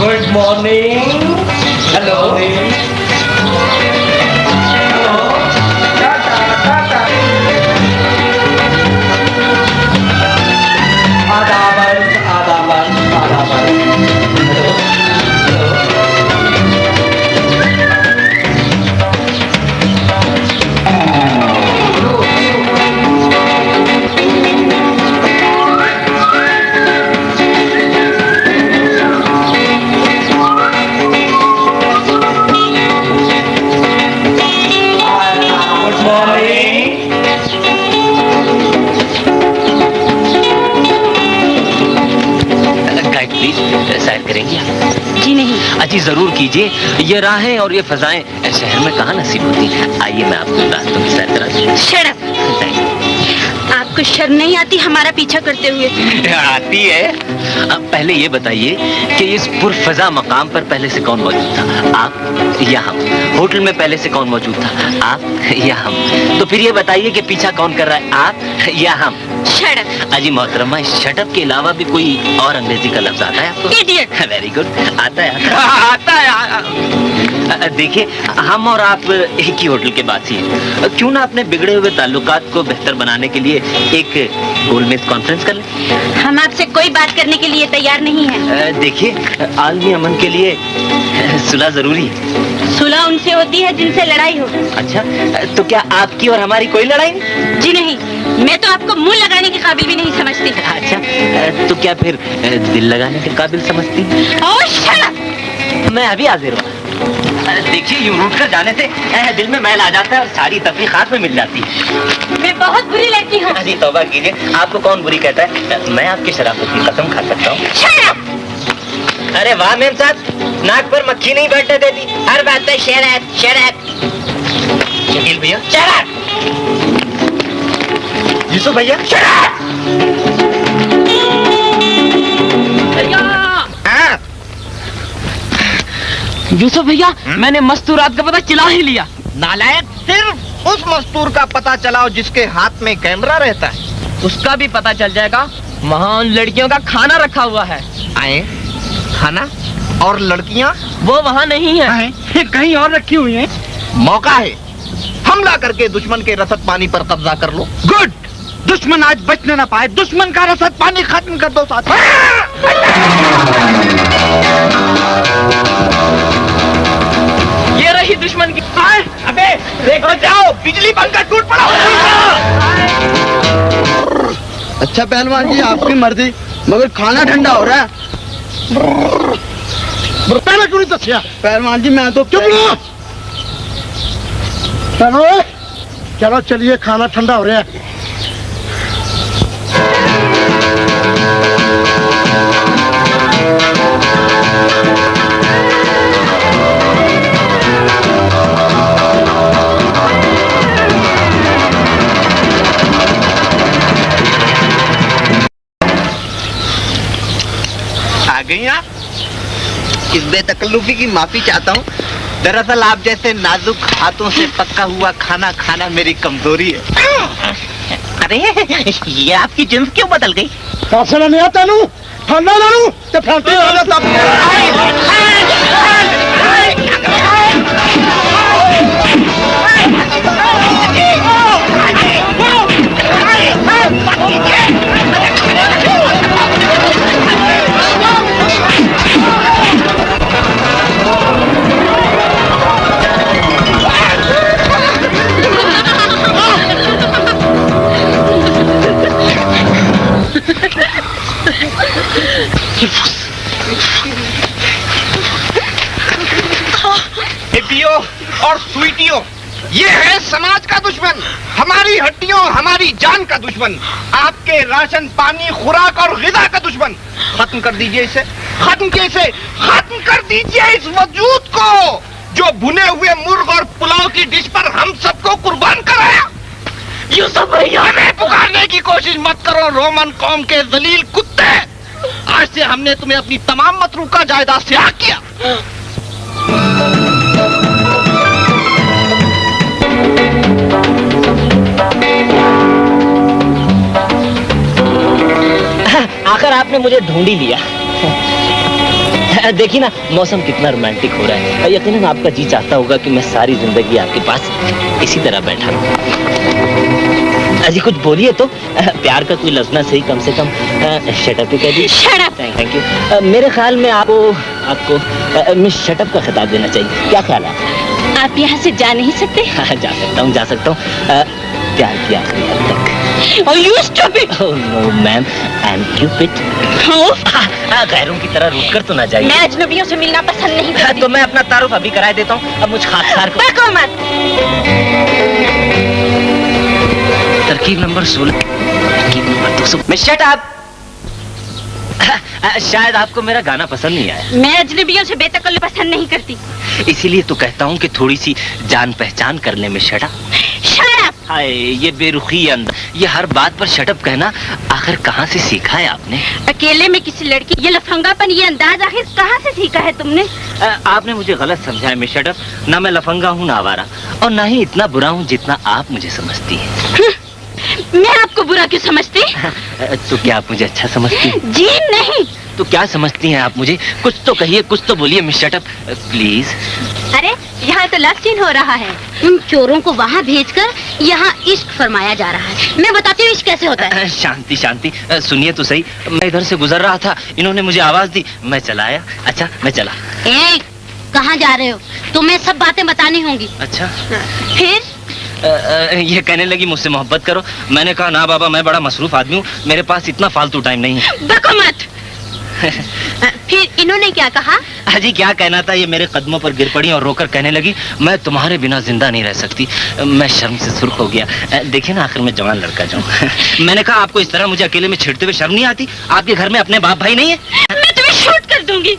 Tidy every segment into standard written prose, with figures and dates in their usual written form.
Good morning. Hello जी जरूर कीजिए। ये राहें और ये फजाएं शहर में कहाँ नसीब होती। आइए मैं आपको रास्तों की सैर करा दूं। Shut up. आपको शर्म नहीं आती हमारा पीछा करते हुए? आती है। अब पहले ये बताइए कि इस पुरफजा मकाम पर पहले से कौन मौजूद था, आप या हम? होटल में पहले से कौन मौजूद था, आप या हम? तो फिर ये बताइए कि पीछा कौन कर रहा है, आप या हम? Shut up. अजी मोहतरमा, शट अप के अलावा भी कोई और अंग्रेजी का लफ्ज आता है आपको? इडियट। वेरी गुड, आता है आता है। देखिए, हम और आप एक ही होटल के बासी हैं। क्यों ना अपने बिगड़े हुए ताल्लुकात को बेहतर बनाने के लिए एक गोलमेज कॉन्फ्रेंस कर लें? हम आपसे कोई बात करने के लिए तैयार नहीं है। देखिए, आलमी अमन के लिए सुलह जरूरी है। सुलह उनसे होती है जिनसे लड़ाई हो। अच्छा, तो क्या आपकी और हमारी कोई लड़ाई नहीं? जी नहीं, मैं तो आपको मुंह लगाने के काबिल भी नहीं समझती। अच्छा, तो क्या फिर दिल लगाने के काबिल समझती? ओह शट अप। मैं अभी हाजिर हूँ। देखिए, यूं रूठ कर जाने से दिल में मैल आ जाता है और सारी तफरीक हाथ में मिल जाती है। मैं बहुत बुरी लड़की हूँ। जी तौबा कीजिए, आपको कौन बुरी कहता है? मैं आपकी शराफत की कसम खा सकता हूँ। Shut up. अरे वाह मेम साहब, नाक पर मक्खी नहीं बैठने देती, हर बात पे शराब शराब। शकील भैया शराब। यूसुफ भैया शराब। यूसुफ भैया, मैंने मस्तूरात का पता चला ही लिया। नालायक, सिर्फ उस मस्तूर का पता चलाओ जिसके हाथ में कैमरा रहता है। उसका भी पता चल जाएगा। वहाँ उन लड़कियों का खाना रखा हुआ है। आए खाना और लड़कियाँ? वो वहाँ नहीं है, कहीं और रखी हुई हैं। मौका है, हमला करके दुश्मन के रसद पानी पर कब्जा कर लो। गुड, दुश्मन आज बचने न पाए। दुश्मन का रसद पानी खत्म कर दो साथ। ये रही दुश्मन की। अबे देखो, जाओ, बिजली बनकर टूट पड़ा। अच्छा पहलवान जी, आपकी मर्जी, मगर खाना ठंडा हो रहा है। पहले क्यों नहीं दसिया? पहलवान जी मैं तो चुप रहो। चलो चलो चलिए, खाना ठंडा हो रहा है। आ गई आप? इस बेतकल्लुफी की माफी चाहता हूँ। दरअसल आप जैसे नाजुक हाथों से पका हुआ खाना खाना मेरी कमजोरी है। अरे ये आपकी जिन्स क्यों बदल गई? कासला नहीं आता नू, ठंडा ना नू, तो फैंटी आ जाता। बेटियों और स्वीटियों, ये है समाज का दुश्मन, हमारी हड्डियों हमारी जान का दुश्मन, आपके राशन पानी खुराक और गिज़ा का दुश्मन। खत्म कर दीजिए इसे, खत्म कैसे? खत्म कर दीजिए इस वजूद को जो भुने हुए मुर्ग और पुलाव की डिश पर हम सबको कुर्बान कराया। यूसुफ भैया, हमें पुकारने की कोशिश मत करो रोमन कौम के जलील कुत्ते। आज से हमने तुम्हें अपनी तमाम मतरूका जायदाद से आग किया। आखिर आपने मुझे ढूंढ ही लिया। देखिए ना मौसम कितना रोमांटिक हो रहा है। यकीनन आपका जी चाहता होगा कि मैं सारी जिंदगी आपके पास इसी तरह बैठा रहूं। अजी कुछ बोलिए तो। प्यार का कोई लफ्ज ना सही, कम से कम शटअप ही कह दीजिए। शटअप। Thank you. मेरे ख्याल में आपको मिस शटअप का खिताब देना चाहिए। क्या ख्याल है? आप यहाँ से जा नहीं सकते? जा सकता हूँ। प्यार की आखिरी हद तक। Oh, you stupid! Oh no, ma'am, I'm cupid. गैरों की तरह रुक कर तो ना जाइए। मैं अजनबियों से मिलना पसंद नहीं करती। तो मैं अपना तारुफ अभी कराए देता हूँ। अब मुझ खाकसार को बको मत। तरकीब नंबर 16, तरकीब नंबर 200। मैं शट अप। शायद आपको मेरा गाना पसंद नहीं आया। मैं अजनबियों से बेतकल्लुफ़ पसंद नहीं करती। इसीलिए तो कहता हूँ कि थोड़ी सी जान पहचान करने में शट अप। हाय, ये बेरुखी अंदाज, ये हर बात पर शटअप कहना आखिर कहाँ से सीखा है आपने? अकेले में किसी लड़की ये लफंगापन, ये अंदाज आखिर कहाँ से सीखा है तुमने? आपने मुझे गलत समझा है मिस शटअप। ना मैं लफंगा हूँ, ना आवारा, और ना ही इतना बुरा हूँ जितना आप मुझे समझती हैं। मैं आपको बुरा क्यों समझती? तो क्या आप मुझे अच्छा समझती हैं? जी नहीं। तो क्या समझती हैं आप मुझे? कुछ तो कहिए, कुछ तो बोलिए मिस शटअप, प्लीज। अरे यहाँ तो लव सीन हो रहा है। उन चोरों को वहाँ भेजकर यहाँ इश्क फरमाया जा रहा है। मैं बताती हूँ इश्क कैसे होता है। शांति शांति, सुनिए तो सही। मैं इधर से गुजर रहा था, इन्होंने मुझे आवाज दी, मैं चला आया। अच्छा, मैं चला। कहाँ जा रहे हो? तुम्हें सब बातें बतानी होंगी। अच्छा, फिर ये कहने लगी मुझसे मोहब्बत करो। मैंने कहा ना बाबा, मैं बड़ा मसरूफ आदमी हूँ, मेरे पास इतना फालतू टाइम नहीं है। बको मत। फिर इन्होंने क्या कहा? अजी क्या कहना था, ये मेरे कदमों पर गिर पड़ी और रोकर कहने लगी, मैं तुम्हारे बिना जिंदा नहीं रह सकती। मैं शर्म से सुर्ख हो गया। देखिए ना, आखिर मैं जवान लड़का जाऊँ। मैंने कहा आपको इस तरह मुझे अकेले में छेड़ते हुए शर्म नहीं आती? आपके घर में अपने बाप भाई नहीं है? मैं तुम्हें शूट कर दूंगी।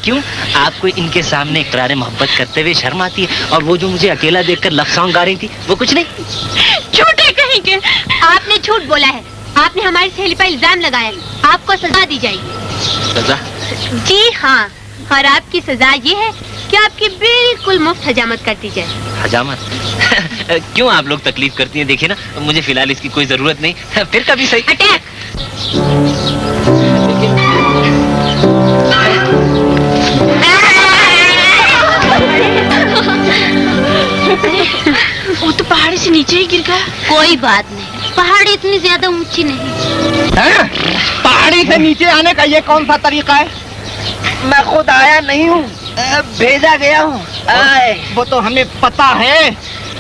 क्यों? आपको इनके सामने इकरार मोहब्बत करते हुए शर्म आती है? और वो जो मुझे अकेला देखकर लव सॉन्ग गा रही थी, वो कुछ नहीं? झूठे कहीं के। आपने झूठ बोला है। आपने हमारी सहेली पर इल्जाम लगाया है। आपको सजा दी जाएगी। सजा? जी हाँ, और आपकी सजा ये है कि आपकी बिल्कुल मुफ्त हजामत कर दी जाए। हजामत? क्यों आप लोग तकलीफ करती हैं? देखिए ना, मुझे फिलहाल इसकी कोई जरूरत नहीं। फिर कभी सही। अटैक। वो तो पहाड़ी से नीचे ही गिर गया। कोई बात नहीं, पहाड़ी इतनी ज्यादा ऊंची नहीं। पहाड़ी से नीचे आने का ये कौन सा तरीका है? मैं खुद आया नहीं हूँ, भेजा गया हूँ। वो तो हमें पता है।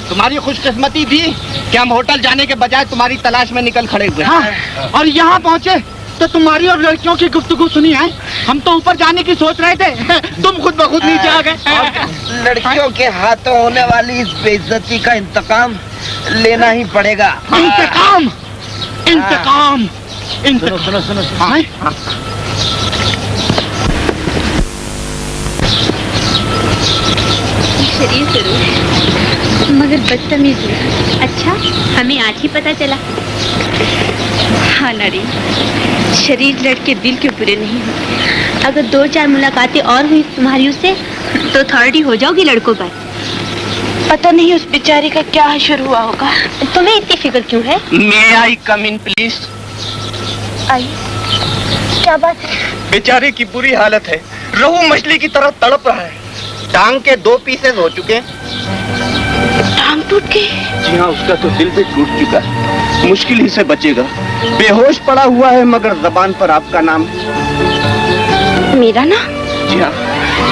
तुम्हारी खुशकिस्मती थी कि हम होटल जाने के बजाय तुम्हारी तलाश में निकल खड़े हुए। हाँ, और यहाँ पहुँचे तो तुम्हारी और लड़कियों की गुफ्तगू सुनी है। हम तो ऊपर जाने की सोच रहे थे, तुम खुद ब खुद नीचे आ गए। लड़कियों के हाथों होने वाली इस बेइज्जती का इंतकाम लेना ही पड़ेगा। इंतकाम, इंतकाम, इंतकाम। सुनो सुनो सुनो। हाँ? हाँ। शरीर जरूर है, मगर बदतमीज है। अच्छा, हमें आज ही पता चला। हाँ नरी, शरीर लड़के दिल के बुरे नहीं होते। अगर 2-4 मुलाकातें और हुई तुम्हारी उससे, तो अथॉरिटी हो जाओगी लड़कों पर। पता नहीं उस बेचारी का क्या हशर हुआ होगा। तुम्हें इतनी फिक्र क्यों है? May I come in, please? आई, क्या बात है? बेचारे की बुरी हालत है, रोहू मछली की तरह तड़प रहा है। टांग के 2 पीसेस हो चुके। टांग टूट गई? जी हाँ, उसका तो दिल भी टूट चुका है, मुश्किल ही से बचेगा। बेहोश पड़ा हुआ है, मगर जबान पर आपका नाम। मेरा नाम? जी हाँ,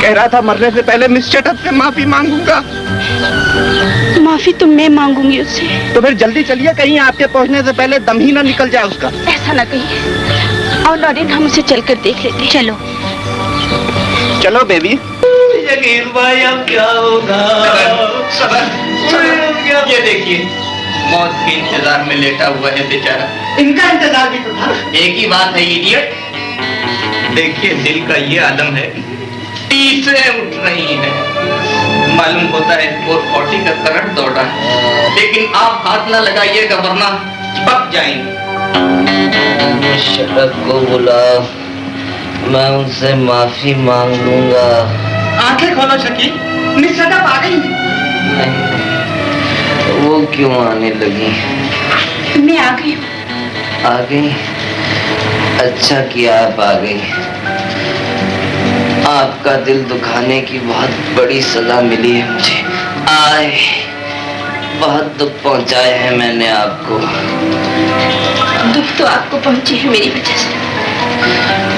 कह रहा था मरने से पहले मिस शटअप से माफी मांगूंगा। माफी तो मैं मांगूंगी उससे। तो फिर जल्दी चलिए, कहीं आपके पहुंचने से पहले दम ही ना निकल जाए उसका। ऐसा ना कहिए। और नौरीन, हम उसे चलकर देख लेते। चलो चलो बेबी। यकीन भाई, अब क्या होगा? ये देखिए, मौत के इंतजार में लेटा हुआ है बेचारा। इनका इंतजार भी तो था। एक ही बात है इडियट, देखिए दिल का ये आलम है, टीसें उठ रही हैं। मालूम होता है 440 का करंट दौड़ रहा है, लेकिन आप हाथ ना लगाइएगा वरना पक जाएंगे। शटअप को बुला, मैं उनसे माफी मांग लूंगा। आंखें खोलो शकील, मिस शटअप आ गई। वो क्यों आने लगी? मैं आ गई। आ गई? अच्छा किया आप आ गई। आ आपका दिल दुखाने की बहुत बड़ी सजा मिली है मुझे। आए, बहुत दुख पहुंचाए हैं मैंने आपको। दुख तो आपको पहुंचे है मेरी वजह से।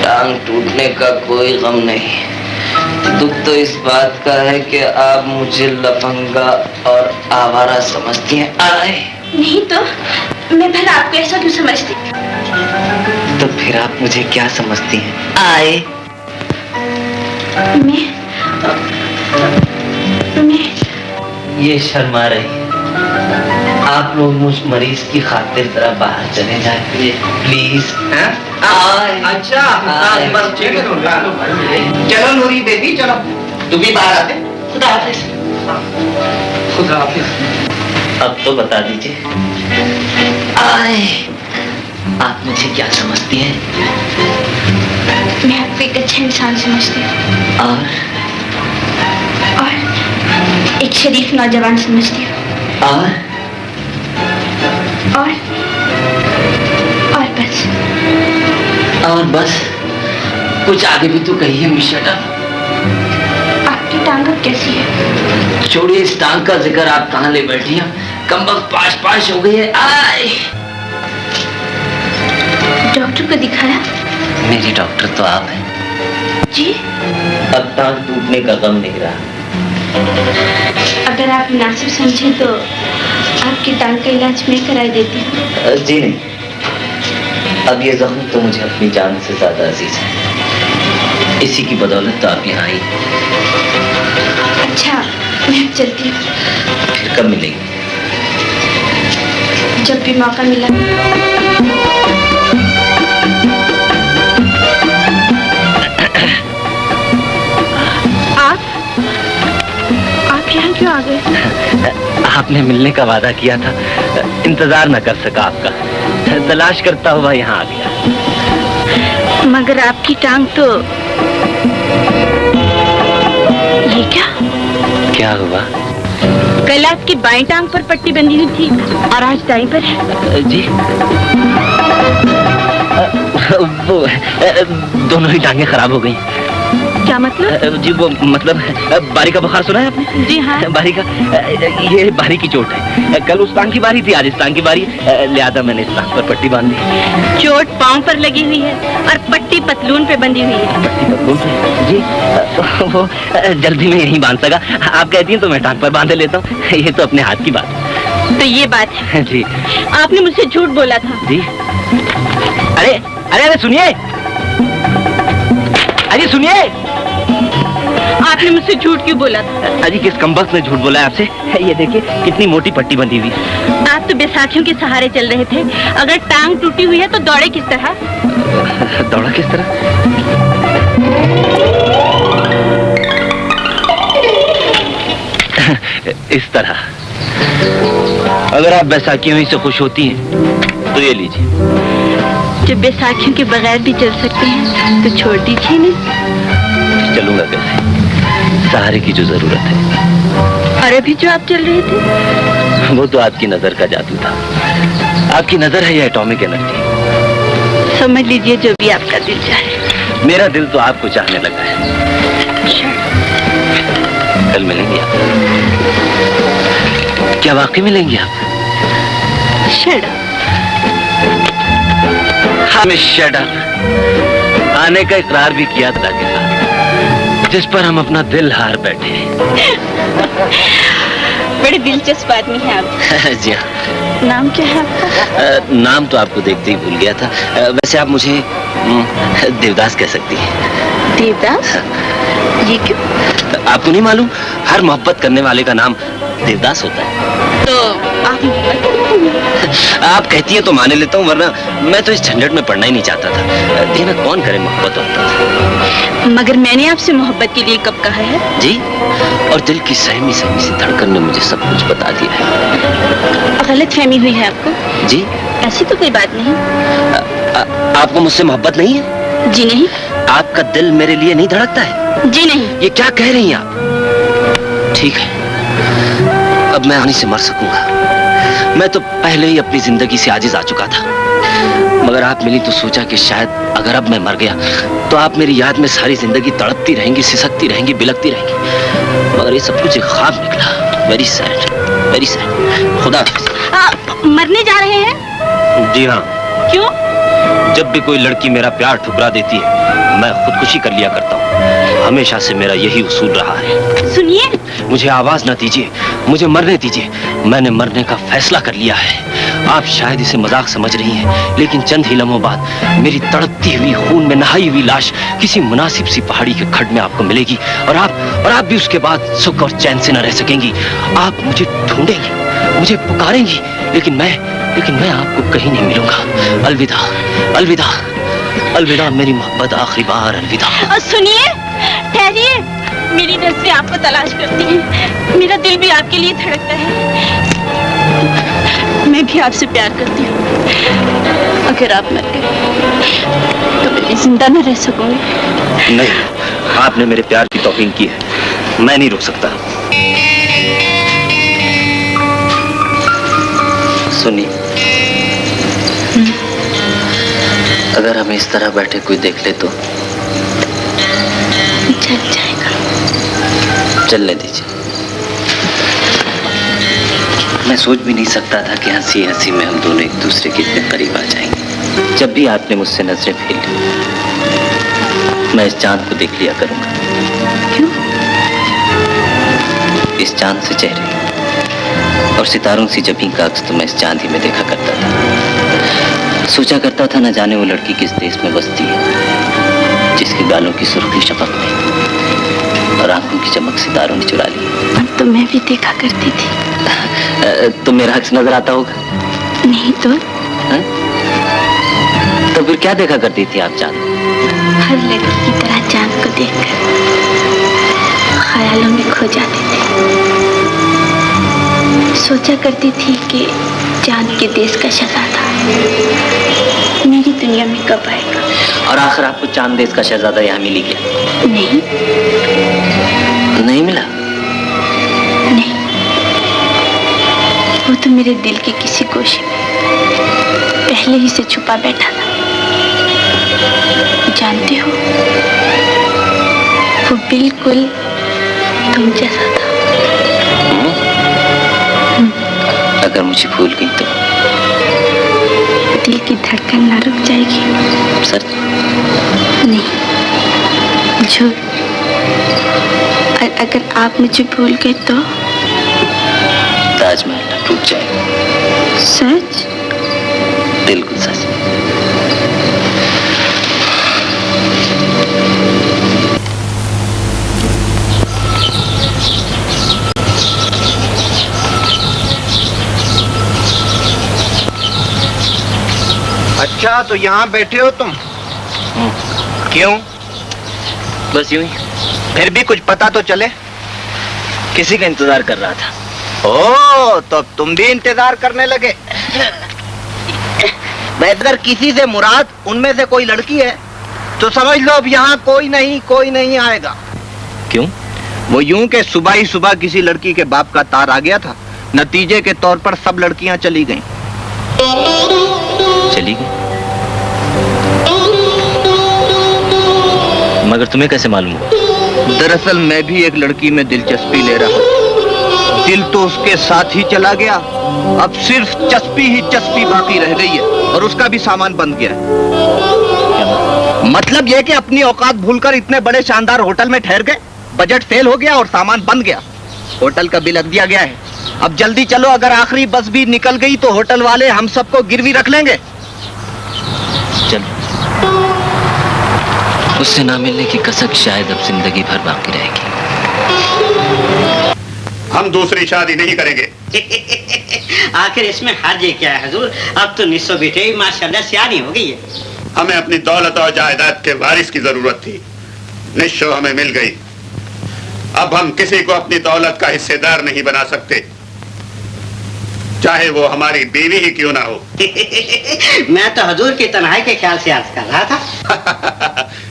टांग टूटने का कोई गम नहीं, दुख तो इस बात का है कि आप मुझे लफंगा और आवारा समझती हैं। आए, नहीं तो मैं भला आपको ऐसा क्यों समझती? तो फिर आप मुझे क्या समझती हैं? आए, मैं ये शर्मा रही है। आप लोग मुझ मरीज की खातिर जरा बाहर चले जाए प्लीज। अच्छा बस ठीक है। चलो नूरी बेबी, चलो तुम भी बाहर आते। खुदा हाफिज। खुदा हाफिज। अब तो बता दीजिए, आए, आप मुझे क्या समझती हैं? मैं आपको एक अच्छा इंसान समझती हूँ और और एक शरीफ नौजवान समझती हूँ और बस। और बस? कुछ आगे भी तो कहिए मिस शटअप। आपकी टांग अब कैसी है? छोड़िए इस टांग का जिक्र, आप कहाँ ले बैठी हैं? कमबख्त पाश हो गई है। आए, डॉक्टर को दिखाया? मेरी डॉक्टर तो आप हैं जी। अब टांग टूटने का गम नहीं रहा। अगर आप मुनासिब समझें तो आपकी टांग का इलाज मैं कराई देती हूँ। जी नहीं, अब ये जख्म तो मुझे अपनी जान से ज्यादा अजीज है। इसी की बदौलत तो आप यहाँ आई। अच्छा, मैं अब चलती हूँ। फिर कब मिलेंगे? जब भी मौका मिला। आप यहाँ क्यों आ गए? आपने मिलने का वादा किया था, इंतजार न कर सका आपका, तलाश करता हुआ यहाँ आ गया। मगर आपकी टांग तो ये क्या हुआ? कल आपकी बाईं टांग पर पट्टी बंधी हुई थी और आज दाईं पर है। जी वो दोनों ही टांगें खराब हो गई। क्या मतलब? जी वो मतलब बारी का बुखार सुना है आपने? जी हाँ। बारी का, ये बारी की चोट है। कल उस टांग की बारी थी, आज इस टांग की बारी, लिहाजा मैंने इस टांग पर पट्टी बांध दी। चोट पांव पर लगी हुई है और पट्टी पतलून पे बंधी हुई है। पट्टी पतलून पे? जी वो जल्दी में यही बांध सका। आप कहती हैं तो मैं टांग पर बांध लेता हूँ, ये तो अपने हाथ की बात है। तो ये बात है? जी। आपने मुझसे झूठ बोला था। जी अरे अरे अरे सुनिए, अरे सुनिए, आपने मुझसे झूठ क्यों बोला था? अजी किस कमबख्त ने झूठ बोला है आपसे? ये देखिए कितनी मोटी पट्टी बंधी हुई है। आप तो बैसाखियों के सहारे चल रहे थे। अगर टांग टूटी हुई है तो दौड़े किस तरह? दौड़ा किस तरह? इस तरह। अगर आप बैसाखियों ही से खुश होती हैं तो ये लीजिए। जब बैसाखियों के बगैर भी चल सकते हैं तो छोड़ दीजिए नहीं। चलूंगा कैसे? सहारे की जो जरूरत है। और अभी जो आप चल रहे थे वो तो आपकी नजर का जादू था। आपकी नजर है ये एटॉमिक एनर्जी। समझ लीजिए जो भी आपका दिल चाहे। मेरा दिल तो आपको चाहने लगा है। कल मिलेंगे आप? क्या वाकई मिलेंगे आप? Shut up. Miss shut up. आने का इकरार भी किया था के साथ, जिस पर हम अपना दिल हार बैठे। बड़े दिलचस्प आदमी हैं आप। जी हाँ। नाम क्या है आपका? नाम तो आपको देखते ही भूल गया था। वैसे आप मुझे देवदास कह सकती हैं। देवदास? ये क्यों? आपको नहीं मालूम? हर मोहब्बत करने वाले का नाम देवदास होता है। तो आप आप कहती हैं तो मान लेता हूँ, वरना मैं तो इस झंझट में पड़ना ही नहीं चाहता था। देना कौन करे मोहब्बत होता था। मगर मैंने आपसे मोहब्बत के लिए कब कहा है? जी, और दिल की सहमी सहमी सी धड़कन ने मुझे सब कुछ बता दिया है। गलत फहमी हुई है आपको? जी ऐसी तो कोई बात नहीं। आपको मुझसे मोहब्बत नहीं है? जी नहीं। आपका दिल मेरे लिए नहीं धड़कता है? जी नहीं। ये क्या कह रही हैं आप? ठीक है, अब मैं आने से मर सकूंगा। मैं तो पहले ही अपनी जिंदगी से आजिज आ चुका था। मगर आप मिली तो सोचा कि शायद अगर अब मैं मर गया तो आप मेरी याद में सारी जिंदगी तड़पती रहेंगी, सिसकती रहेंगी, बिलकती रहेंगी। मगर ये सब कुछ एक ख्वाब निकला। Very sad, very sad. खुदा हाफिज। मरने जा रहे हैं? जी हाँ। क्यों? जब भी कोई लड़की मेरा प्यार ठुकरा देती है मैं खुदकुशी कर लिया करता हूँ। हमेशा से मेरा यही उसूल रहा है। सुनिए, मुझे आवाज ना दीजिए, मुझे मरने दीजिए। मैंने मरने का फैसला कर लिया है। आप शायद इसे मजाक समझ रही हैं, लेकिन चंद ही लम्हों बाद मेरी तड़पती हुई, खून में नहाई हुई लाश किसी मुनासिब सी पहाड़ी के खड्ड में आपको मिलेगी और आप भी उसके बाद सुख और चैन से न रह सकेंगी। आप मुझे ढूंढेंगी, मुझे पुकारेंगी, लेकिन मैं आपको कहीं नहीं मिलूंगा। अलविदा, अलविदा, अलविदा मेरी मोहब्बत, आखिरी बार अलविदा। सुनिए, ठहरिए, मेरी नज़रें आपको तलाश करती हैं। मेरा दिल भी आपके लिए धड़कता है। मैं भी आपसे प्यार करती हूँ। अगर आप मर गए तो मैं जिंदा न रह सकूंगी। नहीं, आपने मेरे प्यार की तौहीन की है, मैं नहीं रुक सकता। सुनिए, अगर हमें इस तरह बैठे कोई देख ले तो चल जाएगा। चलने दीजिए। मैं सोच भी नहीं सकता था कि हंसी हंसी में हम दोनों एक दूसरे के इतने करीब आ जाएंगे। जब भी आपने मुझसे नजरें फेर ली मैं इस चांद को देख लिया करूंगा। क्यों? इस चांद से चेहरे और सितारों सी जबी का अक्स तो मैं इस चांद ही में देखा करता था। सोचा करता था न जाने वो लड़की किस देश में बसती है जिसके गालों की सुर्खी शफक ने और आंखों की चमक सितारों ने चुरा ली। तो मैं भी देखा करती थी। तो मेरा अक्स नजर आता होगा? नहीं तो? तो फिर क्या देखा करती थी आप चांद? हर लड़की की तरह चांद को देखकर ख्यालों में खो जाती थी। सोचा करती थी कि चांद के देश का शहजादा मेरी दुनिया में कब आएगा। और आखिर आपको चांद देश का शहजादा यहाँ मिल गया? नहीं। नहीं मिला? नहीं, वो तो मेरे दिल के किसी गोशे में पहले ही से छुपा बैठा था। जानते हो, वो बिल्कुल तुम जैसा था। अगर मुझे भूल गई तो दिल की धड़कन ना रुक जाएगी? सच? नहीं, झूठ। और अगर आप मुझे भूल गए तो ताजमहल टूट जाएगा। सच? बिल्कुल सच। अच्छा, तो यहाँ बैठे हो तुम? क्यों? बस यूं ही। फिर भी कुछ पता तो चले। किसी का इंतजार कर रहा था। ओ, तो तुम भी इंतजार करने लगे। अगर किसी से मुराद उनमें से कोई लड़की है तो समझ लो अब यहाँ कोई नहीं आएगा। क्यों? वो यूं के सुबह ही सुबह किसी लड़की के बाप का तार आ गया था। नतीजे के तौर पर सब लड़कियां चली गईं। चली गई? मगर तुम्हें कैसे मालूम हुआ? दरअसल मैं भी एक लड़की में दिलचस्पी ले रहा हूँ। दिल तो उसके साथ ही चला गया, अब सिर्फ चस्पी ही चस्पी बाकी रह गई है और उसका भी सामान बंद गया है। मतलब यह कि अपनी औकात भूलकर इतने बड़े शानदार होटल में ठहर गए, बजट फेल हो गया और सामान बंद गया। होटल का बिल रख दिया गया है। अब जल्दी चलो, अगर आखिरी बस भी निकल गई तो होटल वाले हम सबको गिरवी रख लेंगे। चलो। उससे ना मिलने की कसक शायद अब जिंदगी भर बाकी रहेगी। हम दूसरी शादी नहीं करेंगे। आखिर इसमें हर्ज क्या है हुजूर? अब तो निस्सो बेटे माशाल्लाह सियानी हो गई है। हमें अपनी दौलत और जायदाद के वारिस की जरूरत थी, निश्चय हमें मिल गई। अब हम किसी को अपनी दौलत का हिस्सेदार नहीं बना सकते, चाहे वो हमारी बीवी ही क्यों ना हो। मैं तो हुजूर की तन्हाई के ख्याल से अर्ज कर रहा था।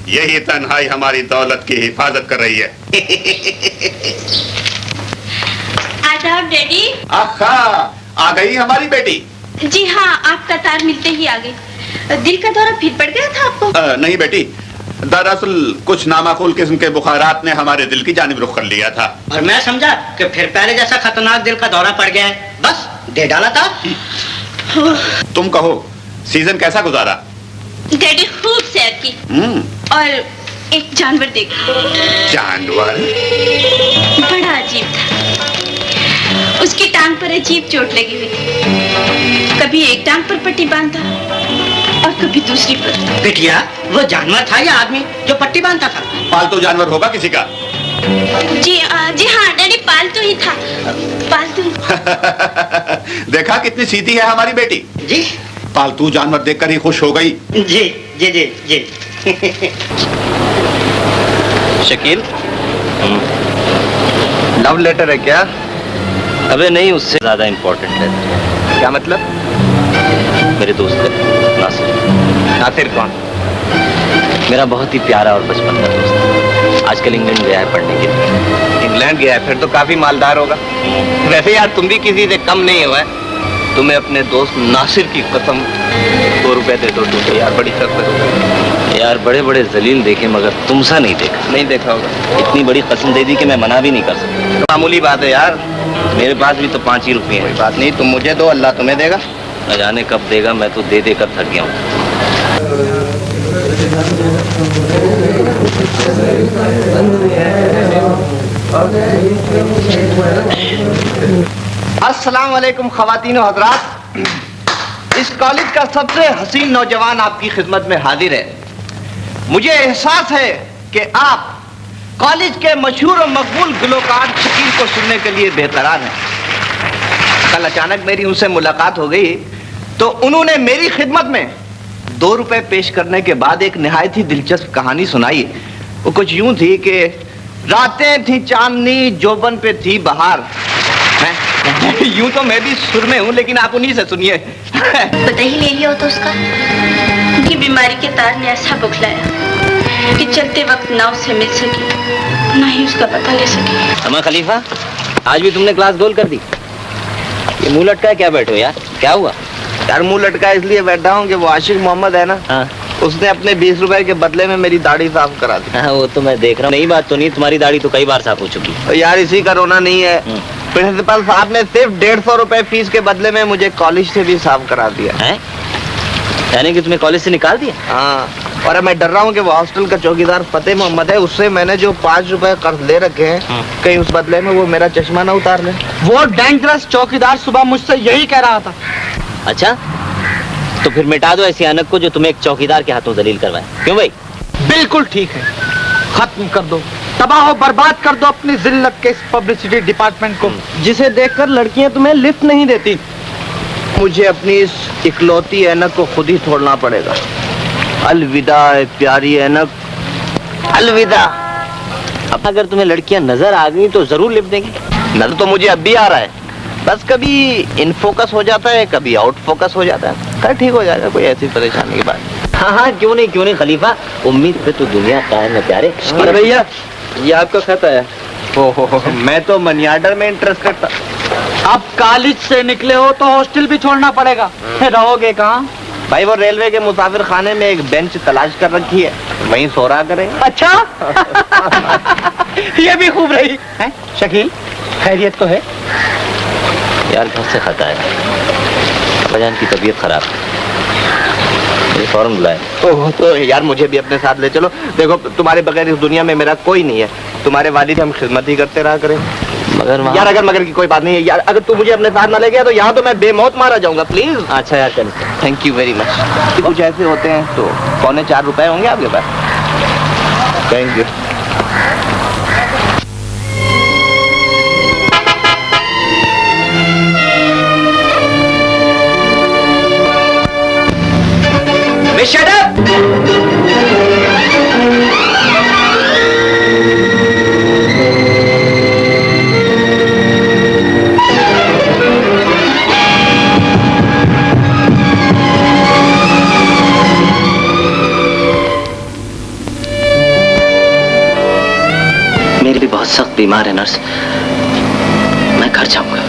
यही तन्हाई हमारी दौलत की हिफाजत कर रही है। आदाब डैडी। आखा, आ गई हमारी बेटी। जी हाँ, आपका तार मिलते ही आ गई। दिल का दौरा फिर पड़ गया था आपको? नहीं बेटी, दरअसल कुछ नामाकूल किस्म के बुखारात ने हमारे दिल की जानिब रुख कर लिया था। और मैं समझा कि फिर पहले जैसा खतरनाक दिल का दौरा पड़ गया है, बस दे डाला था। तुम कहो, सीजन कैसा गुजारा? डैडी खूब सैर की और एक जानवर देखा। जानवर? बड़ा अजीब था। उसकी टांग पर अजीब चोट लगी हुई थी। कभी एक टांग पर पट्टी बांधता और कभी दूसरी पर। बिटिया, वो जानवर था या आदमी जो पट्टी बांधता था? पालतू जानवर होगा किसी का? जी हाँ डैडी, पालतू ही था, पालतू। देखा कितनी सीधी है हमारी बेटी। जी, पालतू जानवर देखकर ही खुश हो गई। जी जी जी जी। शकील, लव लेटर है क्या? अबे नहीं, उससे ज्यादा इम्पोर्टेंट है। क्या मतलब? मेरे दोस्त है नासिर। नासिर कौन? मेरा बहुत ही प्यारा और बचपन का दोस्त, आजकल इंग्लैंड गया है पढ़ने के लिए। इंग्लैंड गया है? फिर तो काफी मालदार होगा। वैसे यार तुम भी किसी से कम नहीं हुआ है। तुम्हें अपने दोस्त नासिर की कसम 2 रुपए दे दो तुझे यार, बड़ी शर्त। यार बड़े बड़े जलील देखे मगर तुमसा नहीं देखा। नहीं देखा होगा। इतनी बड़ी कसम दे दी कि मैं मना भी नहीं कर सकता। मामूली बात है यार। मेरे पास भी तो 5 ही रुपये कोई हैं। बात नहीं, तुम मुझे दो, अल्लाह तुम्हें देगा। न जाने कब देगा, मैं तो दे देकर थक गया हूँ। अस्सलाम वालेकुम ख़वातीन और हज़रात। इस कॉलेज का सबसे हसीन नौजवान आपकी खिदमत में हाजिर है। मुझे एहसास है कि आप कॉलेज के मशहूर और मकबूल गुलकार शकील को सुनने के लिए बेकरार हैं। कल अचानक मेरी उनसे मुलाकात हो गई तो उन्होंने मेरी खिदमत में 2 रुपए पेश करने के बाद एक निहायत ही दिलचस्प कहानी सुनाई। वो कुछ यूं थी कि रातें थी चांदनी, जोबन पे थी बहार। यूं तो मैं भी सुर में हूँ, लेकिन आप उन्हीं से सुनिए। पता ही ले लिया हो तो उसका। उनकी बीमारी के तार ने ऐसा बुखलाया कि चलते वक्त ना उससे मिल सकी, ना ही उसका पता ले सकी। अमा खलीफा, आज भी तुमने क्लास गोल कर दी। ये मुंह लटका क्या बैठे हो यार, क्या हुआ? यार मुंह लटका इसलिए बैठा हूँ कि वो आशिक मोहम्मद है ना, हाँ। उसने अपने 20 रुपए के बदले में मेरी दाढ़ी साफ करा दी। हाँ, वो तो मैं देख रहा हूँ। नई बात तो नहीं, तुम्हारी दाढ़ी तो कई बार साफ हो चुकी। तो यार इसी का रोना नहीं है। प्रिंसिपल साहब ने सिर्फ 150 रुपए फीस के बदले में मुझे कॉलेज से भी साफ करा दिया है। यानी कि तुम्हें कॉलेज से निकाल दिया? हाँ, और मैं डर रहा हूँ कि वो हॉस्टल का चौकीदार फतेह मोहम्मद है, उससे मैंने जो 5 रुपए कर्ज ले रखे हैं, कहीं उस बदले में वो मेरा चश्मा ना उतार ले। वो डेंजरस चौकीदार सुबह मुझसे यही कह रहा था। अच्छा, तो फिर मिटा दो ऐसी अनक को जो तुम्हें एक चौकीदार के हाथों जलील करवाए। क्यों भाई? बिल्कुल ठीक है, खत्म कर दो, तबाह बर्बाद कर दो अपनी जिल्लत के इस पब्लिसिटी डिपार्टमेंट को, जिसे देखकर लड़कियां तुम्हें लिफ्ट नहीं देती। मुझे अपनी इस इकलौती ऐनक को खुद ही छोड़ना पड़ेगा। अलविदा प्यारी ऐनक, अलविदा। अब अगर तुम्हें लड़कियां नजर आ गई तो जरूर लिफ्ट देंगी। नजर तो मुझे अब भी आ रहा है, बस कभी इन फोकस हो जाता है, कभी आउट फोकस हो जाता है। खैर ठीक हो जाएगा, कोई ऐसी परेशानी की बात। हाँ हाँ, क्यों नहीं खलीफा, उम्मीद पे तो दुनिया कायम है प्यारे। अरे भैया, ये आपका खत है। ओहो, मैं तो मनी ऑर्डर में इंटरेस्टेड था। अब कॉलेज से निकले हो तो हॉस्टल भी छोड़ना पड़ेगा, रहोगे कहाँ? भाई वो रेलवे के मुसाफिर खाने में एक बेंच तलाश कर रखी है, वहीं सो रहा करें। अच्छा। ये भी खूब रही है। शकील, खैरियत तो है? यार घर से खत आया, बजान की तबीयत खराब है, मुझे फौरन बुलाए। ओह, तो यार मुझे भी अपने साथ ले चलो। देखो तुम्हारे बगैर इस दुनिया में मेरा कोई नहीं है। तुम्हारे वालिद हम खिदमत ही करते रहा करें। मगर यार अगर मगर की कोई बात नहीं है यार, अगर तू मुझे अपने साथ ना ले गया तो यहाँ तो मैं बेमौत मारा जाऊंगा। प्लीज। अच्छा यार, चल। Thank you very much. कुछ ऐसे होते हैं तो 4.25 रुपए होंगे आपके पास? Thank you. Shut up! मेरी भी बहुत सख्त बीमार है नर्स, मैं घर जाऊंगा,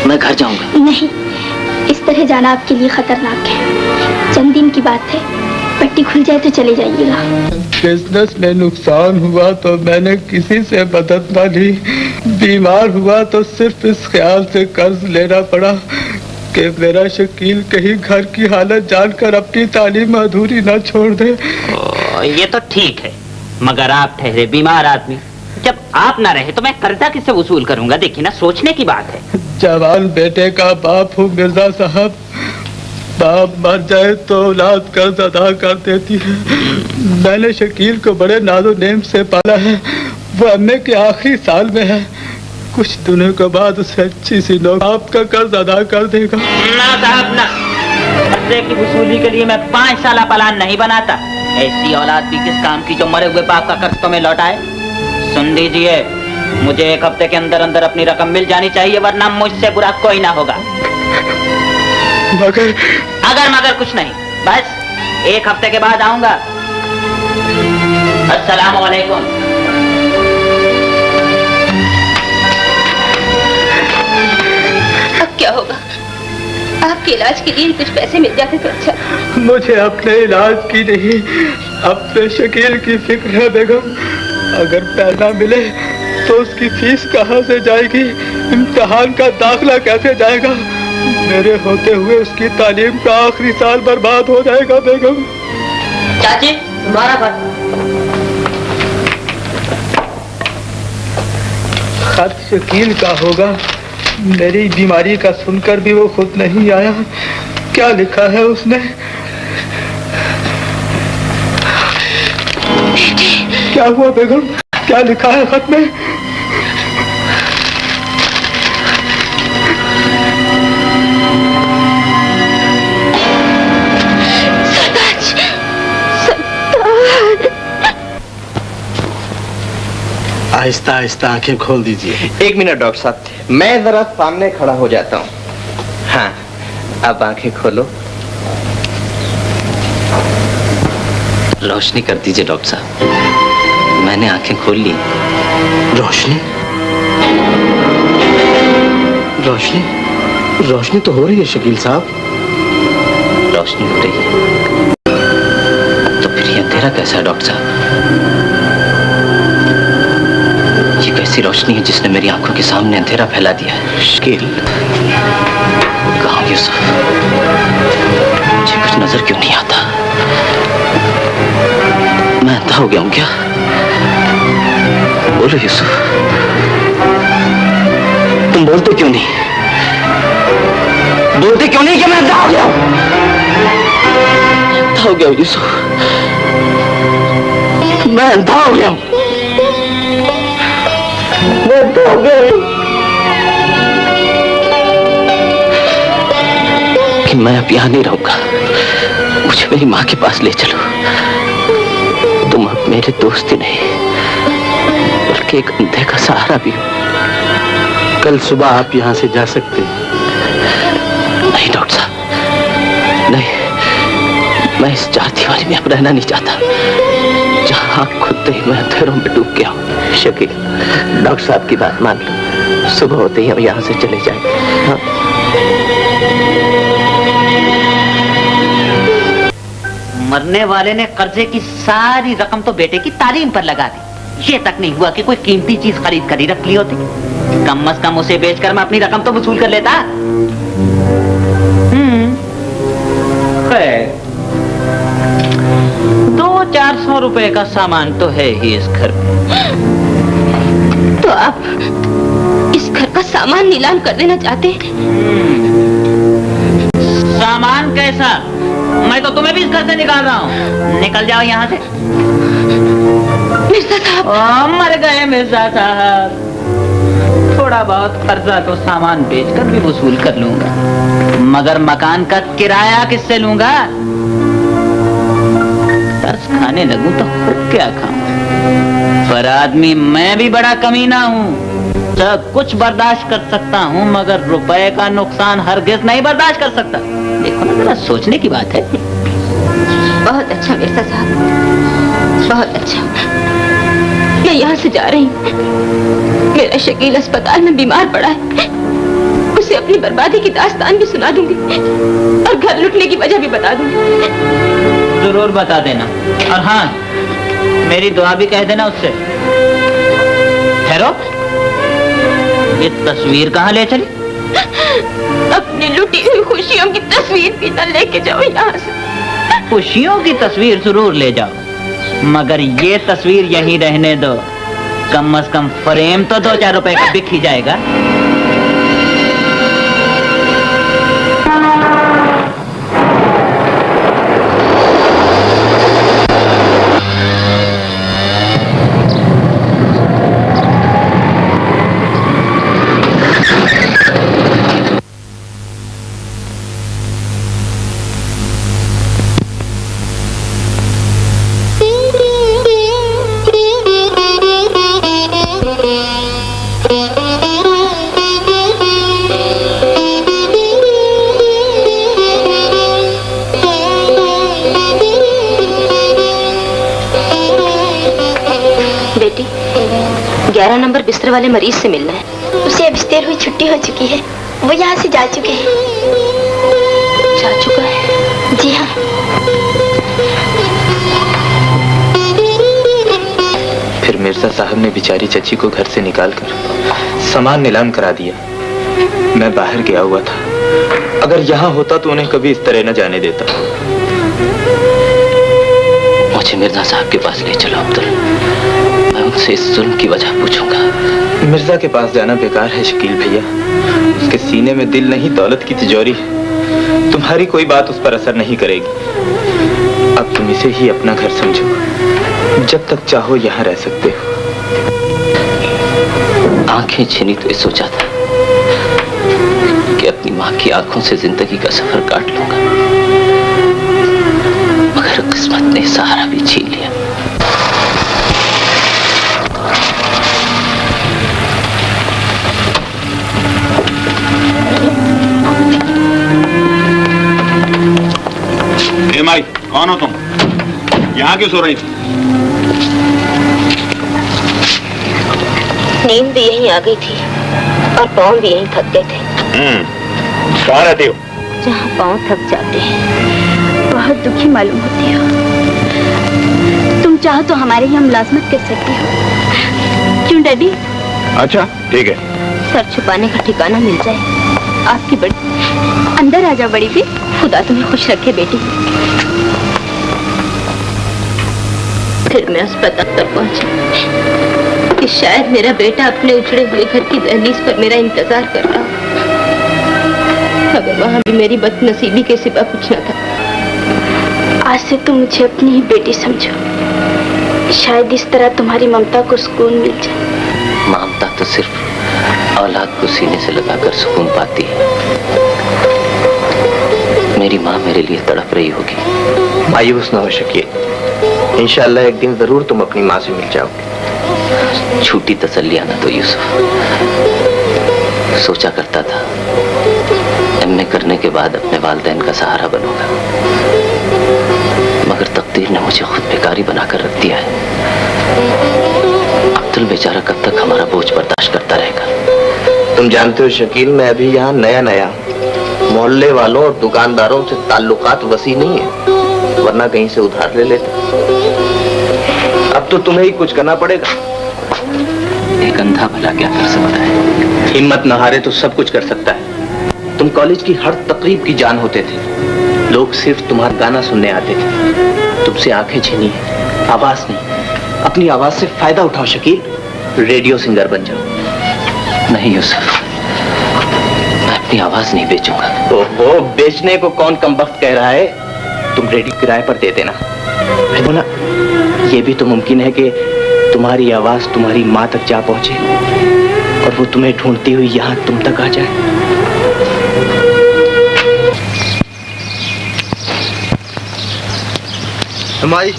मैं घर जाऊंगा। नहीं, इस तरह जाना आपके लिए खतरनाक है। चंद दिन की बात है, पट्टी खुल जाए तो चले जाइएगा। बिजनेस में नुकसान हुआ तो मैंने किसी से मदद न ली। बीमार हुआ तो सिर्फ इस ख्याल से कर्ज लेना पड़ा कि मेरा शकील कहीं घर की हालत जानकर अपनी तालीम अधूरी न छोड़ दे। ये तो ठीक है, मगर आप ठहरे बीमार आदमी, जब आप ना रहे तो मैं कर्जा किससे वसूल करूंगा? देखिए ना, सोचने की बात है। जवान बेटे का बाप हूँ मिर्जा साहब, बाप मर जाए तो औलाद कर्ज अदा कर देती है। मैंने शकील को बड़े नाजो नेम से पाला है, वो एमए के आखिरी साल में है। कुछ दिनों के बाद उसे अच्छी सी लोग आपका कर्ज अदा कर देगा। ना साहब ना, कर्जे की वसूली के लिए मैं 5 साल प्लान नहीं बनाता। ऐसी औलाद भी किस काम की जो मरे हुए बाप का कर्ज तो में लौटाए। सुन लीजिए, मुझे 1 हफ्ते के अंदर अंदर अपनी रकम मिल जानी चाहिए, वरना मुझसे बुरा कोई ना होगा। मगर कुछ नहीं, बस 1 हफ्ते के बाद आऊंगा। अस्सलाम वालेकुम। अब क्या होगा? आपके इलाज के लिए कुछ पैसे मिल जाते तो अच्छा। मुझे अपने इलाज की नहीं, अपने शकील की फिक्र है बेगम। अगर पैसा मिले तो उसकी फीस कहाँ से जाएगी? इम्तिहान का दाखिला कैसे जाएगा? मेरे होते हुए उसकी तालीम का आखिरी साल बर्बाद हो जाएगा बेगम। चाची, तुम्हारा खत। खत शकील का होगा। मेरी बीमारी का सुनकर भी वो खुद नहीं आया। क्या लिखा है उसने? क्या हुआ बेगम? क्या लिखा है खत में? आहिस्ता आहिस्ता आंखें खोल दीजिए। 1 मिनट डॉक्टर साहब, मैं जरा सामने खड़ा हो जाता हूँ। हाँ, अब आंखें खोलो। रोशनी कर दीजिए डॉक्टर साहब। मैंने आंखें खोल ली। रोशनी? रोशनी? रोशनी तो हो रही है शकील साहब। रोशनी हो रही है तो फिर ये अंधेरा कैसा है डॉक्टर साहब? ये कैसी रोशनी है जिसने मेरी आंखों के सामने अंधेरा फैला दिया है? शकील, कहाँ यूसुफ? मुझे कुछ नजर क्यों नहीं आता? मैं अंधा हो गया हूँ क्या? बोलो यूसुफ, तुम बोलते क्यों नहीं? बोलते क्यों नहीं कि मैं अंधा हो गया हूँ? अंधा हो गया हूँ यूसुफ, मैं अंधा हो गया हूँ। मैं अंधा हो गया हूँ कि मैं अब यहाँ नहीं रहूंगा। मुझे मेरी माँ के पास ले चलो। तुम अब मेरे दोस्त ही नहीं बल्कि एक अंधे का सहारा भी हो। कल सुबह आप यहाँ से जा सकते हैं। नहीं डॉक्टर साहब, नहीं, मैं इस 4 दीवारी में अब रहना नहीं चाहता जहाँ आँख खुलते ही मैं अंधेरों में डूब गया हूँ। शकील, डॉक्टर साहब की बात मान लो, सुबह होते ही हम यहाँ से चले जाएंगे। हाँ? मरने वाले ने कर्जे की सारी रकम तो बेटे की तालीम पर लगा दी। ये तक नहीं हुआ कि कोई कीमती चीज खरीद कर ही रख ली होती। कम से कम उसे बेचकर मैं अपनी रकम तो वसूल कर लेता। खैर, 200-400 रुपए का सामान तो है ही इस घर में। तो आप इस घर का सामान नीलाम कर देना चाहते हैं? सामान कैसा? मैं तो तुम्हें भी इस घर से निकाल रहा हूँ। निकल जाओ यहाँ से। मिर्जा साहब। मर गए मिर्जा साहब। थोड़ा बहुत कर्जा तो सामान बेचकर भी वसूल कर लूंगा, मगर मकान का किराया किससे लूंगा? तरस खाने लगूं तो खुद क्या खाऊं? पर आदमी मैं भी बड़ा कमीना हूँ। सब कुछ बर्दाश्त कर सकता हूँ, मगर रुपए का नुकसान हरगिज नहीं बर्दाश्त कर सकता। देखो ना, जरा सोचने की बात है। बहुत अच्छा मिर्जा साहब, बहुत अच्छा। मैं यहाँ से जा रही हूँ। मेरा शकील अस्पताल में बीमार पड़ा है। उसे अपनी बर्बादी की दास्तान भी सुना दूंगी और घर लुटने की वजह भी बता दूंगी। जरूर बता देना, और हाँ, मेरी दुआ भी कह देना उससे। ठहरो, ये तस्वीर कहाँ ले चली? अपनी लुटी हुई खुशियों की तस्वीर भी न लेके जाओ यहाँ से। खुशियों की तस्वीर जरूर ले जाओ, मगर ये तस्वीर यहीं रहने दो। कम से कम फ्रेम तो 2-4 रुपए का बिक ही जाएगा। बेटी, 11 नंबर बिस्तर वाले मरीज से मिलना है। उसे अब देर हुई छुट्टी हो चुकी है, वो यहाँ से जा चुके हैं। जा चुका है? जी हाँ। फिर मिर्जा साहब ने बिचारी चची को घर से निकालकर सामान नीलाम करा दिया। मैं बाहर गया हुआ था, अगर यहाँ होता तो उन्हें कभी इस तरह न जाने देता। मुझे मिर्जा साहब के पास ले चलो अब्दुल, मैं उनसे इस जुल्म की वजह पूछूंगा। मिर्जा के पास जाना बेकार है शकील भैया, उसके सीने में दिल नहीं दौलत की तिजोरी है। तुम्हारी कोई बात उस पर असर नहीं करेगी। अब तुम इसे ही अपना घर समझो, जब तक चाहो यहाँ रह सकते हो। आंखें छीनी तो ये सोचा था कि अपनी माँ की आंखों से जिंदगी का सफर काट लूंगा, मगर किस्मत ने सहारा भी छीन लिया। माई, कौन हो तुम? यहाँ क्यों सो रही थी? नींद भी यहीं आ गई थी और पाँव भी यहीं थक गए थे। कहाँ रहती हो? जहाँ पाँव थक जाते हैं, बहुत दुखी मालूम होती हो। तुम चाहो तो हमारे यहाँ मुलाजमत कर सकती हो। क्यों डैडी? अच्छा ठीक है। सर छुपाने का ठिकाना मिल जाए। आपकी बड़ी अंदर आ जाओ बड़ी भी। खुदा तुम्हें खुश रखे बेटी। फिर मैं अस्पताल तक पहुंची कि शायद मेरा बेटा अपने उजड़े हुए घर की दहलीज पर मेरा इंतजार कर रहा हो, मगर वहां भी मेरी बदनसीबी के सिवा कुछ न था। आज से तुम मुझे अपनी ही बेटी समझो, शायद इस तरह तुम्हारी ममता को सुकून मिल जाए। ममता तो सिर्फ औलाद को सीने से लगाकर सुकून पाती है। मेरी माँ मेरे लिए तड़प रही होगी। मायूस न हो शकील, इंशाअल्लाह एक दिन जरूर तुम अपनी माँ से मिल जाओगे। छूटी तसल्ली आना तो यूसुफ। सोचा करता था एमए करने के बाद अपने वालिदैन का सहारा बनूंगा, मगर तकदीर ने मुझे खुद बेकारी बनाकर रख दिया है। अब्दुल बेचारा कब तक हमारा बोझ बर्दाश्त करता रहेगा? तुम जानते हो शकील, मैं अभी यहाँ नया मोहल्ले वालों और दुकानदारों से ताल्लुकात वसी नहीं है, वरना कहीं से उधार ले लेते। अब तो तुम्हें ही कुछ करना पड़ेगा। एक अंधा भला क्या कर सकता है? हिम्मत न हारे तो सब कुछ कर सकता है। तुम कॉलेज की हर तकरीब की जान होते थे, लोग सिर्फ तुम्हारा गाना सुनने आते थे। तुमसे आंखें छीनी है, आवाज नहीं। अपनी आवाज से फायदा उठाओ शकील, रेडियो सिंगर बन जाओ। नहीं यूसुफ, मैं अपनी आवाज नहीं बेचूंगा। ओहो, बेचने को कौन कमबख्त कह रहा है? तुम रेडियो किराए पर दे देना। बोला, ये भी तो मुमकिन है कि तुम्हारी आवाज तुम्हारी माँ तक जा पहुंचे और वो तुम्हें ढूंढती हुई यहाँ तुम तक आ जाए। हमारी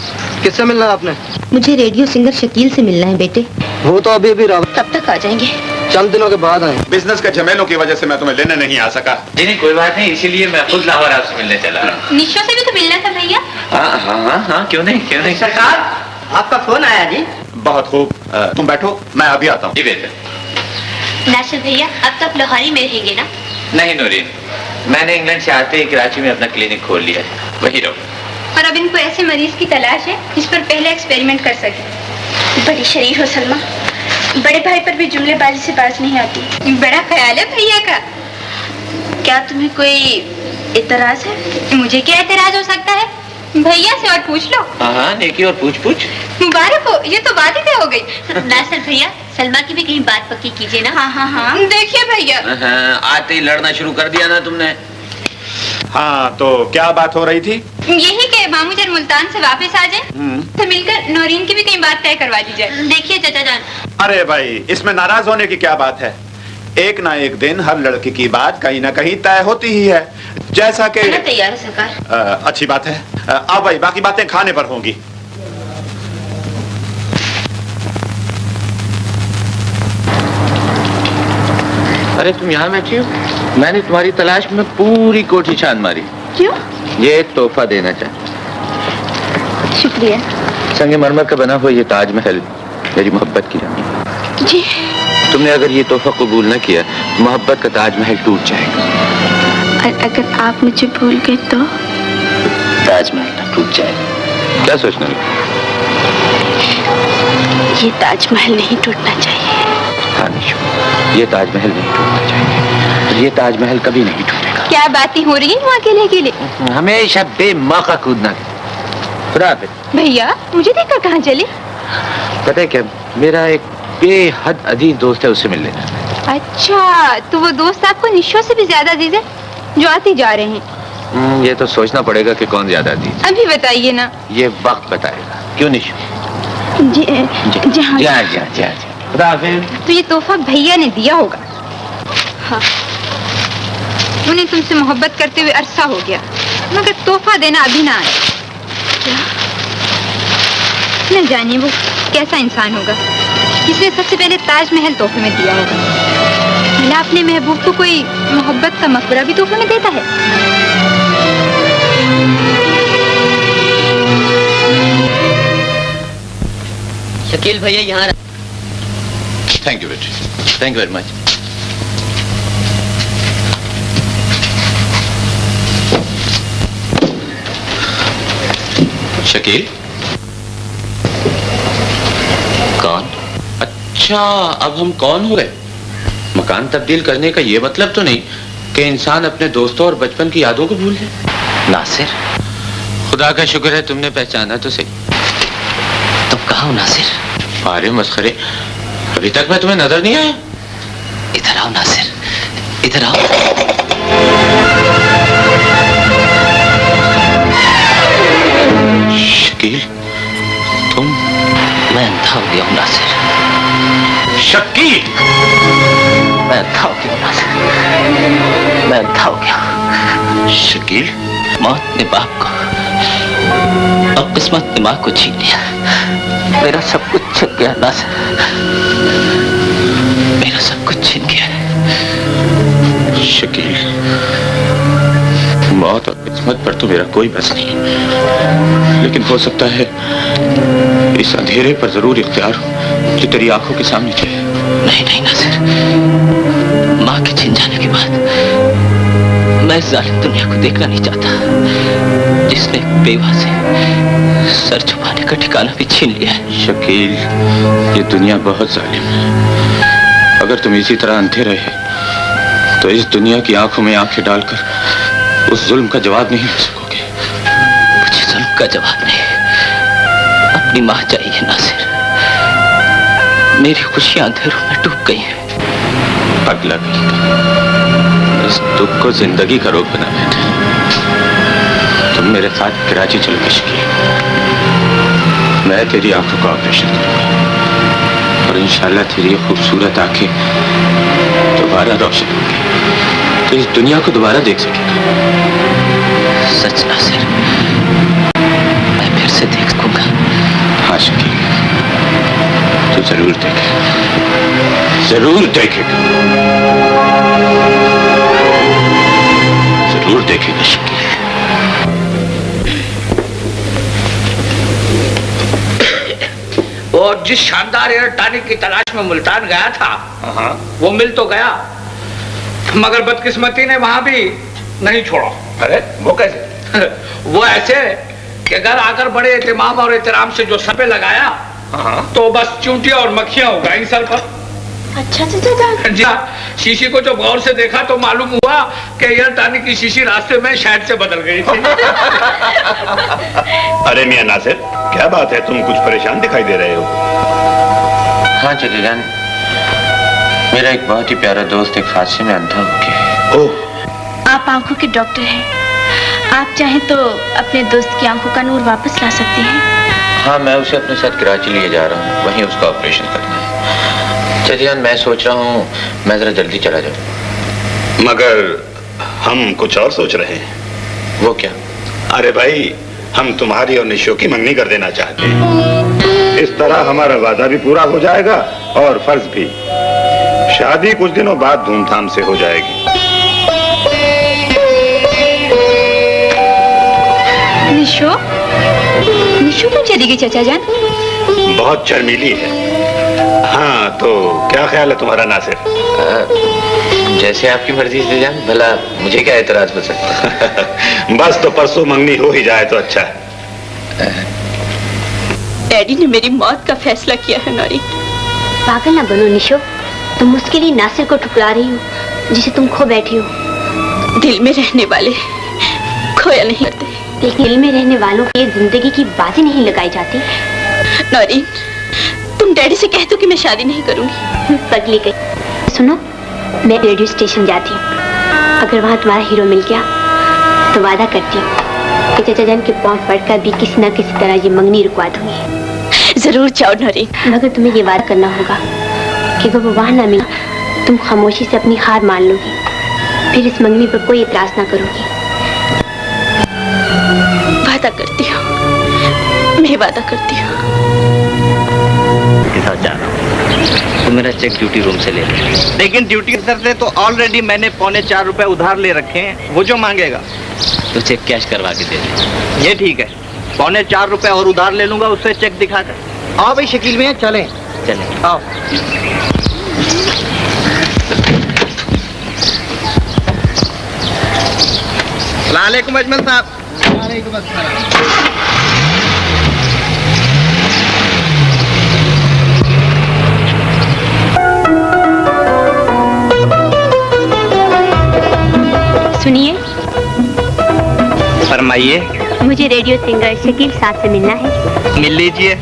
किससे मिलना है आपने? मुझे रेडियो सिंगर शकील से मिलना है बेटे। वो तो अभी कब तक आ जाएंगे? चंद दिनों के बाद आए। बिजनेस के झमेलों की वजह से मैं तुम्हें लेने नहीं आ सका। जी नहीं, कोई बात नहीं, इसीलिए मैं खुद लाहौर आपसे मिलने चला रहा। निशा से भी तो मिलना था भैया। हाँ, क्यों नहीं। सरकार, आपका फोन आया जी। बहुत खूब, तुम बैठो, मैं अभी आता हूँ। जी बेटा। नासिर भैया, अब तक लाहौरी में रहेंगे ना? नहीं नूरीन, मैंने इंग्लैंड से आते ही कराची में अपना क्लिनिक खोल लिया है, वही रहो। और अब इनको ऐसे मरीज की तलाश है जिस पर पहले एक्सपेरिमेंट कर सके। बड़ी शरीफ हो सलमा, बड़े भाई पर भी जुमलेबाजी से बाज नहीं आती। बड़ा ख्याल है भैया का। क्या तुम्हें कोई इतराज है? मुझे क्या इतराज हो सकता है? भैया से और पूछ लो। हाँ नेकी और पूछ। मुबारक हो, ये तो बात ही तय हो गई। नासिर भैया, सलमा की भी कहीं बात पक्की कीजिए ना। हाँ। देखिए भैया, आते ही लड़ना शुरू कर दिया ना तुमने। हाँ तो क्या बात हो रही थी? यही कि मामू जन मुल्तान से वापस आ जाए तो मिलकर नौरीन की भी कहीं बात तय करवा दी जाए। देखिए चाचा जान। अरे भाई, इसमें नाराज होने की क्या बात है? एक ना एक दिन हर लड़की की बात कहीं ना कहीं तय होती ही है, जैसा कि तैयार है सरकार। अच्छी बात है। अब भाई बाकी बातें खाने पर होंगी। अरे तुम यहाँ बैठी हो? मैंने तुम्हारी तलाश में पूरी कोठी छान मारी। क्यों? ये तोहफा देना चाहता। शुक्रिया। संगमरमर का बना हुआ ये ताजमहल मेरी मोहब्बत की रानी। जी। तुमने अगर ये तोहफा कबूल न किया, मोहब्बत का ताजमहल टूट जाएगा। और अगर आप मुझे भूल गए तो? ताजमहल टूट जाएगा। क्या सोचना है? ये ताजमहल नहीं टूटना चाहिए। हाँ निशो, ये ताजमहल नहीं टूटना चाहिए। ये ताजमहल कभी नहीं टूटेगा। क्या बातें हो रही है अकेले अकेले? हमेशा बेमौका कूदना। खुदा हाफिज़। भैया मुझे देखकर कहाँ चले? पता है क्या, मेरा एक बेहद अजीज दोस्त है, उससे मिल लेना। अच्छा, तो वो दोस्त आपको निशो से भी ज्यादा अजीज है जो आते जा रहे हैं? ये तो सोचना पड़ेगा कि कौन ज्यादा अजीज। अभी बताइए ना। ये वक्त बताएगा। क्यों निशो? जी। खुदा हाफिज़। तो ये तोहफा भैया ने दिया होगा। हाँ, उन्हें तुमसे मोहब्बत करते हुए अरसा हो गया, मगर तोहफा देना अभी ना आया। क्या न जाने वो कैसा इंसान होगा जिसने सबसे पहले ताजमहल तोहफे में दिया होगा। भला अपने महबूब को कोई मोहब्बत का मकबरा भी तोहफे में देता है? शकील भैया यहाँ। थैंक यू बेटे, thank you very much. Shakeel. कौन? अच्छा, अब हम कौन हुए? मकान तब्दील करने का ये मतलब तो नहीं कि इंसान अपने दोस्तों और बचपन की यादों को भूल जाए। नासिर, खुदा का शुक्र है तुमने पहचाना तो सही। तुम कहाँ हो नासिर? अरे मस्खरे, अभी तक मैं तुम्हें नजर नहीं आया। इधर आओ नासिर, इधर आओ। शकील, तुम? मैं अंधा हो गया हूँ नासिर। शकील, मैं अंधा हो गया हूँ नासिर, मैं अंधा हो गया। शकील, मौत ने बाप को और किस्मत ने माँ को छीन लिया। मेरा सब कुछ छिन गया नासिर, मेरा सब कुछ छिन गया। शकील, मौत और किस्मत पर तो मेरा कोई बस नहीं, लेकिन हो सकता है इस अंधेरे पर जरूर इख्तियार हो जो तेरी आंखों के सामने चले। नहीं नासिर, माँ के छिन जाने के बाद मैं इस जालिम दुनिया को देखना नहीं चाहता जिसने एक बेवा से सर छुपाने का ठिकाना भी छीन लिया है। शकील, ये दुनिया बहुत जालिम है। अगर तुम इसी तरह अंधे रहे तो इस दुनिया की आंखों में आंखें डालकर उस जुल्म का जवाब नहीं दे सकोगे। मुझे जुल्म का जवाब नहीं, अपनी माँ चाहिए नासिर। मेरी खुशियां अंधेरों में डूब गई हैं। पगला गई, इस दुख को जिंदगी का रोग बना बैठे। तुम मेरे साथ कराची चलो शकील, मैं तेरी आंखों का ऑपरेशन करूंगा और इंशाल्लाह तेरी ये खूबसूरत आंखें दोबारा रोशन होंगी, तो इस दुनिया को दोबारा देख सकेगा। सच नासिर, मैं फिर से देख सकूंगा। हाँ शकील, तो जरूर देखेगा, जरूर देखेगा, जरूर देखेगा शकील। और जिस शानदार एयर टॉनिक की तलाश में मुल्तान गया था, वो मिल तो गया, मगर बदकिस्मती ने वहां भी नहीं छोड़ा। अरे वो कैसे? वो ऐसे कि घर आकर बड़े एहतिमाम और एहतराम से जो सर पे लगाया तो बस चूंटियां और मक्खियां हो गई सर पर। अच्छा चाचा जान। जी हाँ, शीशी को जब गौर से देखा तो मालूम हुआ कि एयर टॉनिक की शीशी रास्ते में शायद से बदल गई थी। अरे मियां नासिर, क्या बात है, तुम कुछ परेशान दिखाई दे रहे हो? हाँ चचे जान, मेरा एक बहुत ही प्यारा दोस्त एक हादसे में अंधा हो गया। ओह। आप आंखों के डॉक्टर हैं, आप चाहें तो अपने दोस्त की आंखों का नूर वापस ला सकते हैं। हाँ, मैं उसे अपने साथ कराची लिए जा रहा हूँ, वहीं उसका ऑपरेशन करना है। चचे जान, मैं सोच रहा हूँ मैं जरा जल्दी चला जाऊँ। मगर हम कुछ और सोच रहे हैं। वो क्या? अरे भाई, हम तुम्हारी और निशो की मंगनी कर देना चाहते हैं। इस तरह हमारा वादा भी पूरा हो जाएगा और फर्ज भी। शादी कुछ दिनों बाद धूमधाम से हो जाएगी। निशो? निशो क्यों चली गई चाचा जान? बहुत शर्मीली है। हाँ, तो क्या ख्याल है तुम्हारा नासिर? जैसे आपकी मर्जी से जान, भला मुझे क्या एतराज हो सकता है? बस तो परसों मंगनी हो ही जाए तो अच्छा है। डैडी ने मेरी मौत का फैसला किया है नौरी। पागल ना बनो निशो, तुम उसके लिए नासिर को ठुकरा रही हो जिसे तुम खो बैठी हो। दिल में रहने वाले खोया नहीं करते। लेकिन दिल में रहने वालों की जिंदगी की बाजी नहीं लगाई जाती। नौरीन, तुम डैडी से कह दो कि मैं शादी नहीं करूंगी। पगली गई। सुनो, मैं रेडियो स्टेशन जाती हूँ। अगर वहाँ तुम्हारा हीरो मिल गया तो वादा करती हूँ कि चाचा जान के पाँव पड़कर भी किसी न किसी तरह ये मंगनी रुकवा दूंगी। जरूर जाओ नौरीन। मगर तुम्हें ये वादा करना होगा कि अगर वो वहाँ ना मिला, तुम खामोशी से अपनी हार मान लोगी, फिर इस मंगनी पर कोई एतराज ना करोगी। वादा करती हूँ, मैं वादा करती हूँ। के साथ जा रहा हूँ, तो मेरा चेक ड्यूटी रूम से ले ले। लेकिन ड्यूटी सर से तो ऑलरेडी मैंने 4.25 रुपए उधार ले रखे हैं, वो जो मांगेगा तो चेक कैश करवा के दे दे। ये ठीक है, 4.25 रुपए और उधार ले लूंगा उससे चेक दिखाकर। आओ भाई शकील में चलें। चले आओ। वालेकुम अजमल साहब। वालेकुम अस्सलाम। सुनिए। फरमाइए। मुझे रेडियो सिंगर शकील साहब से मिलना है। मिल लीजिए।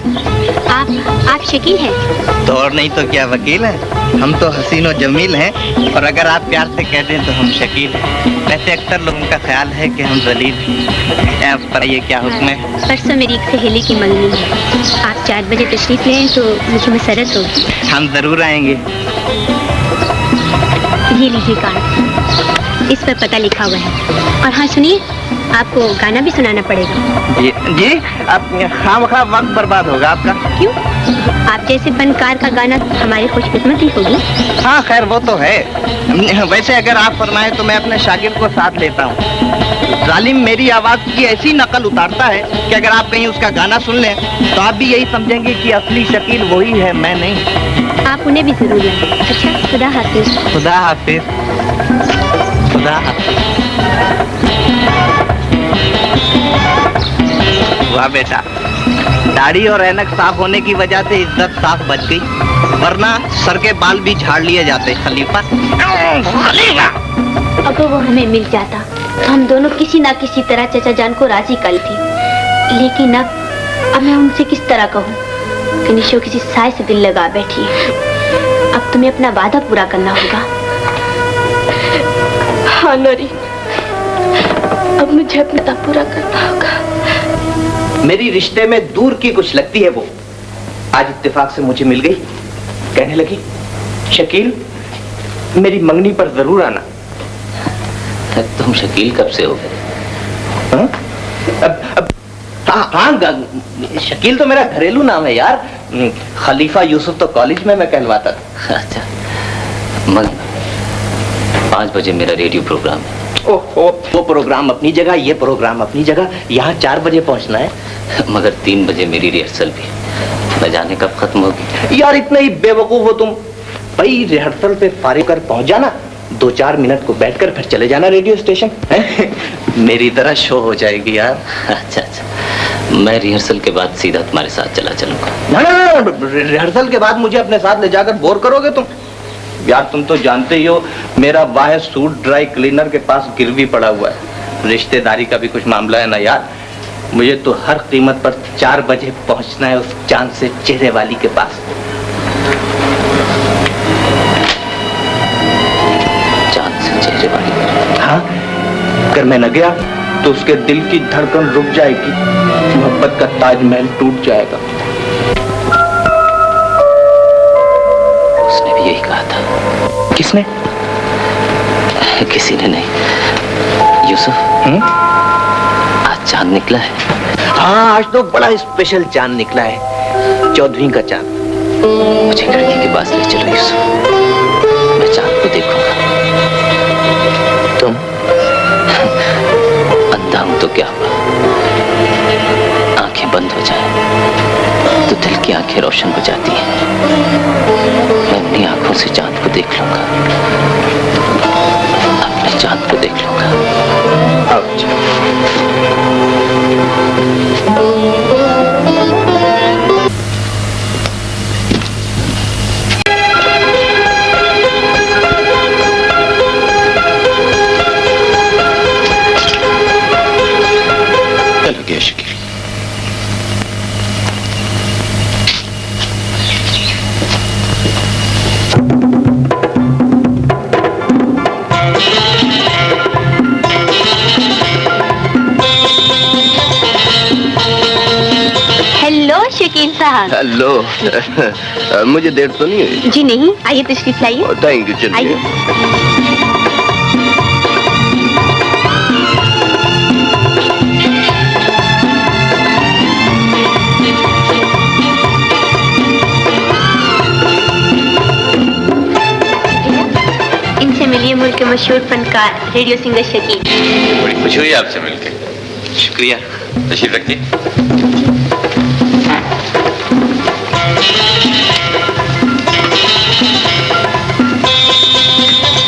आप शकील हैं? तो और नहीं तो क्या वकील हैं? हम तो हसीन और जमील हैं, और अगर आप प्यार से कह दें तो हम शकील हैं। वैसे अक्सर लोगों का ख्याल है कि हम जलील हैं। पर ये क्या हुक्म है? परसों मेरी एक सहेली की मंगनी है। आप 4 बजे तशरीफ लें तो मुझे मसरत होगी। हम जरूर आएंगे। ये लीजिए कार्ड, इस पर पता लिखा हुआ है। और हाँ सुनिए, आपको गाना भी सुनाना पड़ेगा। जी, अब खामखा वक्त बर्बाद होगा आपका। क्यों? आप जैसे फनकार का गाना हमारी खुशकिस्मती होगी। हाँ खैर वो तो है। वैसे अगर आप फरमाएं तो मैं अपने शागिर्द को साथ लेता हूँ। जालिम मेरी आवाज की ऐसी नकल उतारता है कि अगर आप कहीं उसका गाना सुन लें तो आप भी यही समझेंगे कि असली शकील वही है, मैं नहीं। आप उन्हें भी जरूर लाएं। अच्छा, खुदा हाफिज। खुदा हाफिज। खुदा हाफिज। वाह बेटा, दाढ़ी और ऐनक साफ होने की वजह से इज्जत साफ बच गई, वरना सर के बाल भी झाड़ लिए जाते। खलीफा, अगर वो हमें मिल जाता तो हम दोनों किसी ना किसी तरह चाचा जान को राजी कर थी। लेकिन अब मैं उनसे किस तरह कहूँ कि निशो किसी साय से दिल लगा बैठी है। अब तुम्हें अपना वादा पूरा करना होगा। हाँ नौरी, अब मुझे अपना वादा पूरा करना होगा। मेरी रिश्ते में दूर की कुछ लगती है वो, आज इत्तेफाक से मुझे मिल गई। कहने लगी, शकील मेरी मंगनी पर जरूर आना। तुम शकील कब से हो गए? हाँ, शकील तो मेरा घरेलू नाम है यार। खलीफा यूसुफ तो कॉलेज में मैं कहलवाता था। अच्छा, मगर 5 बजे मेरा रेडियो प्रोग्राम है। ओहो, वो प्रोग्राम अपनी जगह, ये प्रोग्राम अपनी जगह। यहाँ 4 बजे पहुँचना है। मगर 3 बजे मेरी रिहर्सल भी, न जाने कब खत्म होगी। यार इतना ही बेवकूफ हो तुम। भाई रिहर्सल पे फारिग कर पहुँच जाना 2-4 मिनट को बैठकर फिर चले जाना रेडियो स्टेशन है? मेरी तरह शो हो जाएगी यार। अच्छा अच्छा, मैं रिहर्सल के बाद सीधा तुम्हारे साथ चला चलूंगा। ना, रिहर्सल के बाद मुझे अपने साथ ले जाकर बोर करोगे तुम? यार तुम तो जानते ही हो मेरा वाह सूट ड्राई क्लीनर के पास गिरवी पड़ा हुआ है। रिश्तेदारी का भी कुछ मामला है ना यार। मुझे तो हर कीमत पर 4 बजे पहुंचना है उस चांद से चेहरे वाली के पास। चांद से चेहरे वाली? हाँ, अगर मैं न गया तो उसके दिल की धड़कन रुक जाएगी, मोहब्बत का ताजमहल टूट जाएगा। उसने भी यही कहा था। किसने? किसी ने नहीं। यूसुफ, आज चांद निकला है। हाँ, आज तो बड़ा स्पेशल चांद निकला है, चौदहवीं का चांद। मुझे खिड़की के पास ले चलो यूसुफ, मैं चांद को देखूंगा। तुम? अंधा हूं तो क्या हुआ, आंखें बंद हो जाए तो दिल की आंखें रोशन हो जाती हैं। मैं अपनी आंखों से चांद को देख लूंगा, अपने चांद को देख लूंगा। चलो गया शकील। हेलो शकील साहब। हेलो। मुझे देर तो नहीं हुई? जी नहीं, आइए तशरीफ लाइए। थैंक यू, चलिए। इनसे मिलिए मुल्क के मशहूर फनकार रेडियो सिंगर शकील। बड़ी खुशी हुई आपसे मिलकर। शुक्रिया, तशरीफ रखिए।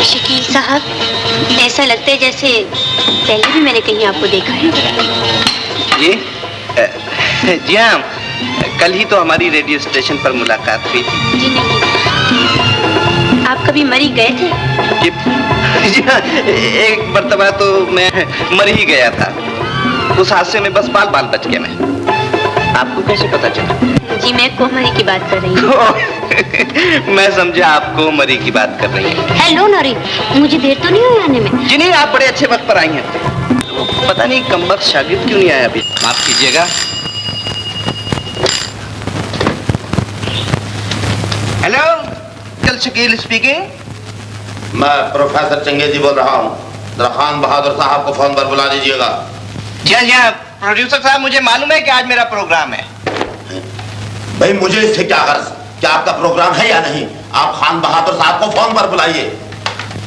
शकील साहब, ऐसा लगता है जैसे पहले भी मैंने कहीं आपको देखा है। जी हाँ, कल ही तो हमारी रेडियो स्टेशन पर मुलाकात हुई थी। जी नहीं, आप कभी मरी गए थे? जी हाँ, एक मर्तबा तो मैं मर ही गया था। उस हादसे में बस बाल बाल बच गया मैं। आपको कैसे पता चला? जी मैं कोमरी की बात कर रही हूँ। मैं समझा आप कोमरी की बात कर रही हैं। हेलो नौरीन, मुझे देर तो नहीं हुई आने में? जी नहीं, आप बड़े अच्छे वक्त पर आई हैं। पता नहीं कमबख्त शागिर्द क्यों नहीं आया अभी। माफ कीजिएगा। हेलो, कल शकील स्पीकिंग। मैं प्रोफेसर चंगेजी बोल रहा हूँ। जरा खान बहादुर साहब को फोन पर बुला दीजिएगा। जी प्रोड्यूसर साहब, मुझे मालूम है कि आज मेरा प्रोग्राम है। भाई मुझे इससे क्या गर्ज, क्या आपका प्रोग्राम है या नहीं? आप खान बहादुर साहब को फोन पर बुलाइए।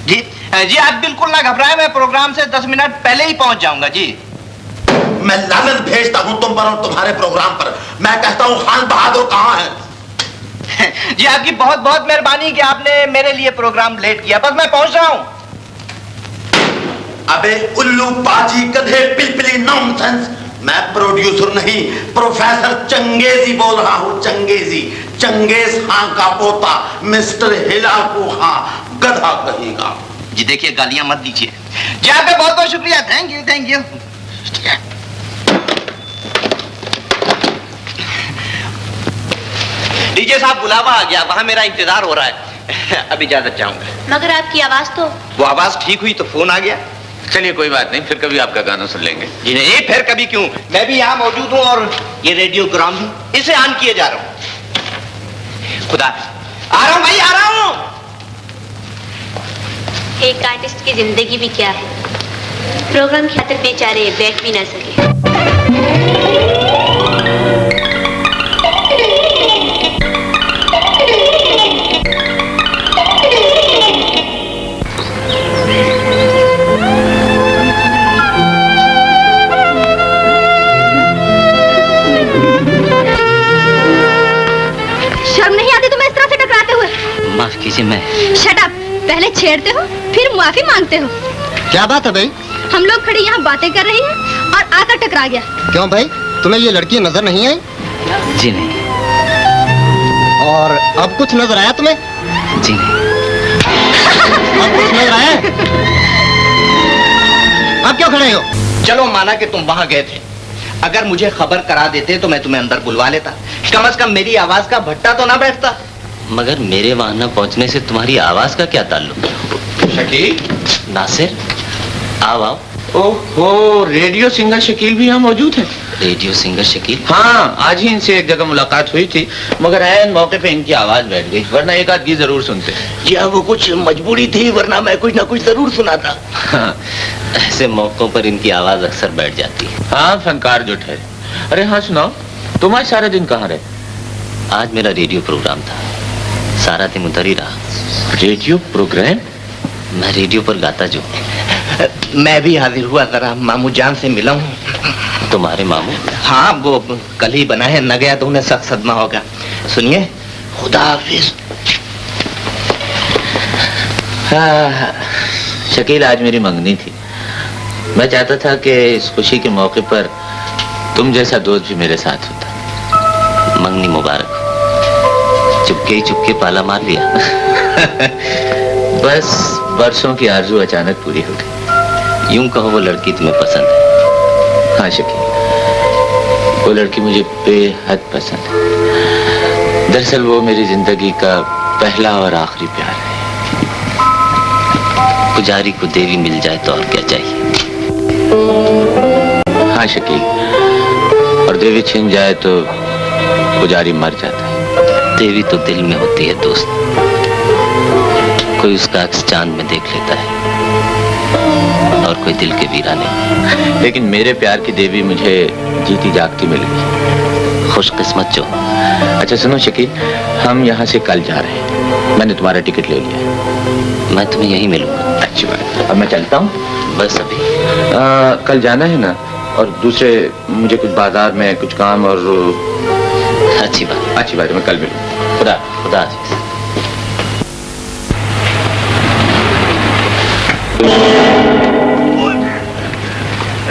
जी आप बिल्कुल ना घबराएं, मैं प्रोग्राम से 10 मिनट पहले ही पहुंच जाऊंगा। जी मैं लानत भेजता हूं तुम पर और तुम्हारे प्रोग्राम पर। मैं कहता हूं खान बहादुर कहाँ है? जी आपकी बहुत बहुत मेहरबानी कि आपने मेरे लिए प्रोग्राम लेट किया। बस मैं पहुंच रहा हूं। अबे उल्लू पाजी गधे पिलपिली नॉनसेंस। मैं प्रोड्यूसर नहीं, प्रोफेसर चंगेजी बोल रहा हूं। चंगेजी, चंगेज खां का पोता, मिस्टर हिलाकू खां, गधा कहेगा। जी देखिए, गालियां मत दीजिए। जी आपका बहुत बहुत शुक्रिया। Thank you, thank you. DJ साहब बुलावा आ गया, वहां मेरा इंतजार हो रहा है। अब इजाजत चाहूंगा। मगर आपकी आवाज तो। वो आवाज ठीक हुई तो फोन आ गया। चलिए कोई बात नहीं, फिर कभी आपका गाना सुन लेंगे। जी नहीं, फिर कभी क्यों, मैं भी यहाँ मौजूद हूँ और ये रेडियोग्राम भी इसे ऑन किए जा रहा हूँ। खुदा आ रहा हूँ भाई, आ रहा हूँ। एक आर्टिस्ट की जिंदगी भी क्या है, प्रोग्राम की खातिर बेचारे बैठ भी ना सके। कीजिए मैं। शट अप, पहले छेड़ते हो फिर माफी मांगते हो। क्या बात है भाई? हम लोग खड़े यहाँ बातें कर रहे हैं और आकर टकरा गया। क्यों भाई, तुम्हें ये लड़की नजर नहीं आई? जी नहीं। और अब कुछ नजर आया तुम्हें? जी नहीं। अब कुछ नजर आया? अब क्यों खड़े हो? चलो माना कि तुम वहां गए थे, अगर मुझे खबर करा देते तो मैं तुम्हें अंदर बुलवा लेता, कम से कम मेरी आवाज का भट्टा तो ना बैठता। मगर मेरे वहां न पहुंचने से तुम्हारी आवाज का क्या ताल्लुक? शकील, नासिर, आओ आओ। ओहो, रेडियो सिंगर शकील भी यहाँ मौजूद है। Radio singer Shakeel? हाँ, आज ही इनसे एक जगह मुलाकात हुई थी, मगर ऐन मौके पे इनकी आवाज बैठ गई, वरना एक आध गीत जरूर सुनते। या वो कुछ मजबूरी थी, वरना मैं कुछ ना कुछ जरूर सुनाता। हाँ, ऐसे मौकों पर इनकी आवाज अक्सर बैठ जाती है। हाँ, फनकार जो ठहरे। अरे हाँ सुनाओ, तुम आज सारा दिन कहाँ रहे? आज मेरा रेडियो प्रोग्राम था, सारा दिन उधर ही रहा। Radio programme? मैं रेडियो पर गाता जो। मैं भी हाजिर हुआ, जरा मामू जान से मिला हूँ। तुम्हारे मामू? हाँ, वो कल ही बना है, न गया तो उन्हें सख्त सदमा होगा। सुनिए, खुदा हाफिज। हाँ, शकील आज मेरी मंगनी थी। मैं चाहता था कि इस खुशी के मौके पर तुम जैसा दोस्त भी मेरे साथ होता। मंगनी मुबारक। चुपके पाला मार लिया। बस बरसों की आरज़ू अचानक पूरी हो गई। यूं कहो वो लड़की तुम्हें पसंद है? हाँ शकील, वो लड़की मुझे बेहद पसंद है। दरअसल वो मेरी जिंदगी का पहला और आखिरी प्यार है। पुजारी को देवी मिल जाए तो और क्या चाहिए? हाँ शकील, और देवी छिन जाए तो पुजारी मर जाता है। देवी तो दिल में होती है दोस्त, कोई उसका अक्स चांद में देख लेता है और कोई दिल के वीराने। लेकिन मेरे प्यार की देवी मुझे जीती जागती मिल गई। खुशकिस्मत जो। अच्छा सुनो शकील, हम यहाँ से कल जा रहे हैं, मैंने तुम्हारा टिकट ले लिया। मैं तुम्हें यहीं मिलूंगा। अच्छी बात, अब मैं चलता हूँ। बस अभी कल जाना है ना, और दूसरे मुझे कुछ बाजार में कुछ काम और। अच्छी बात है, मैं कल मिलूंगा। खुदा हाफिज़।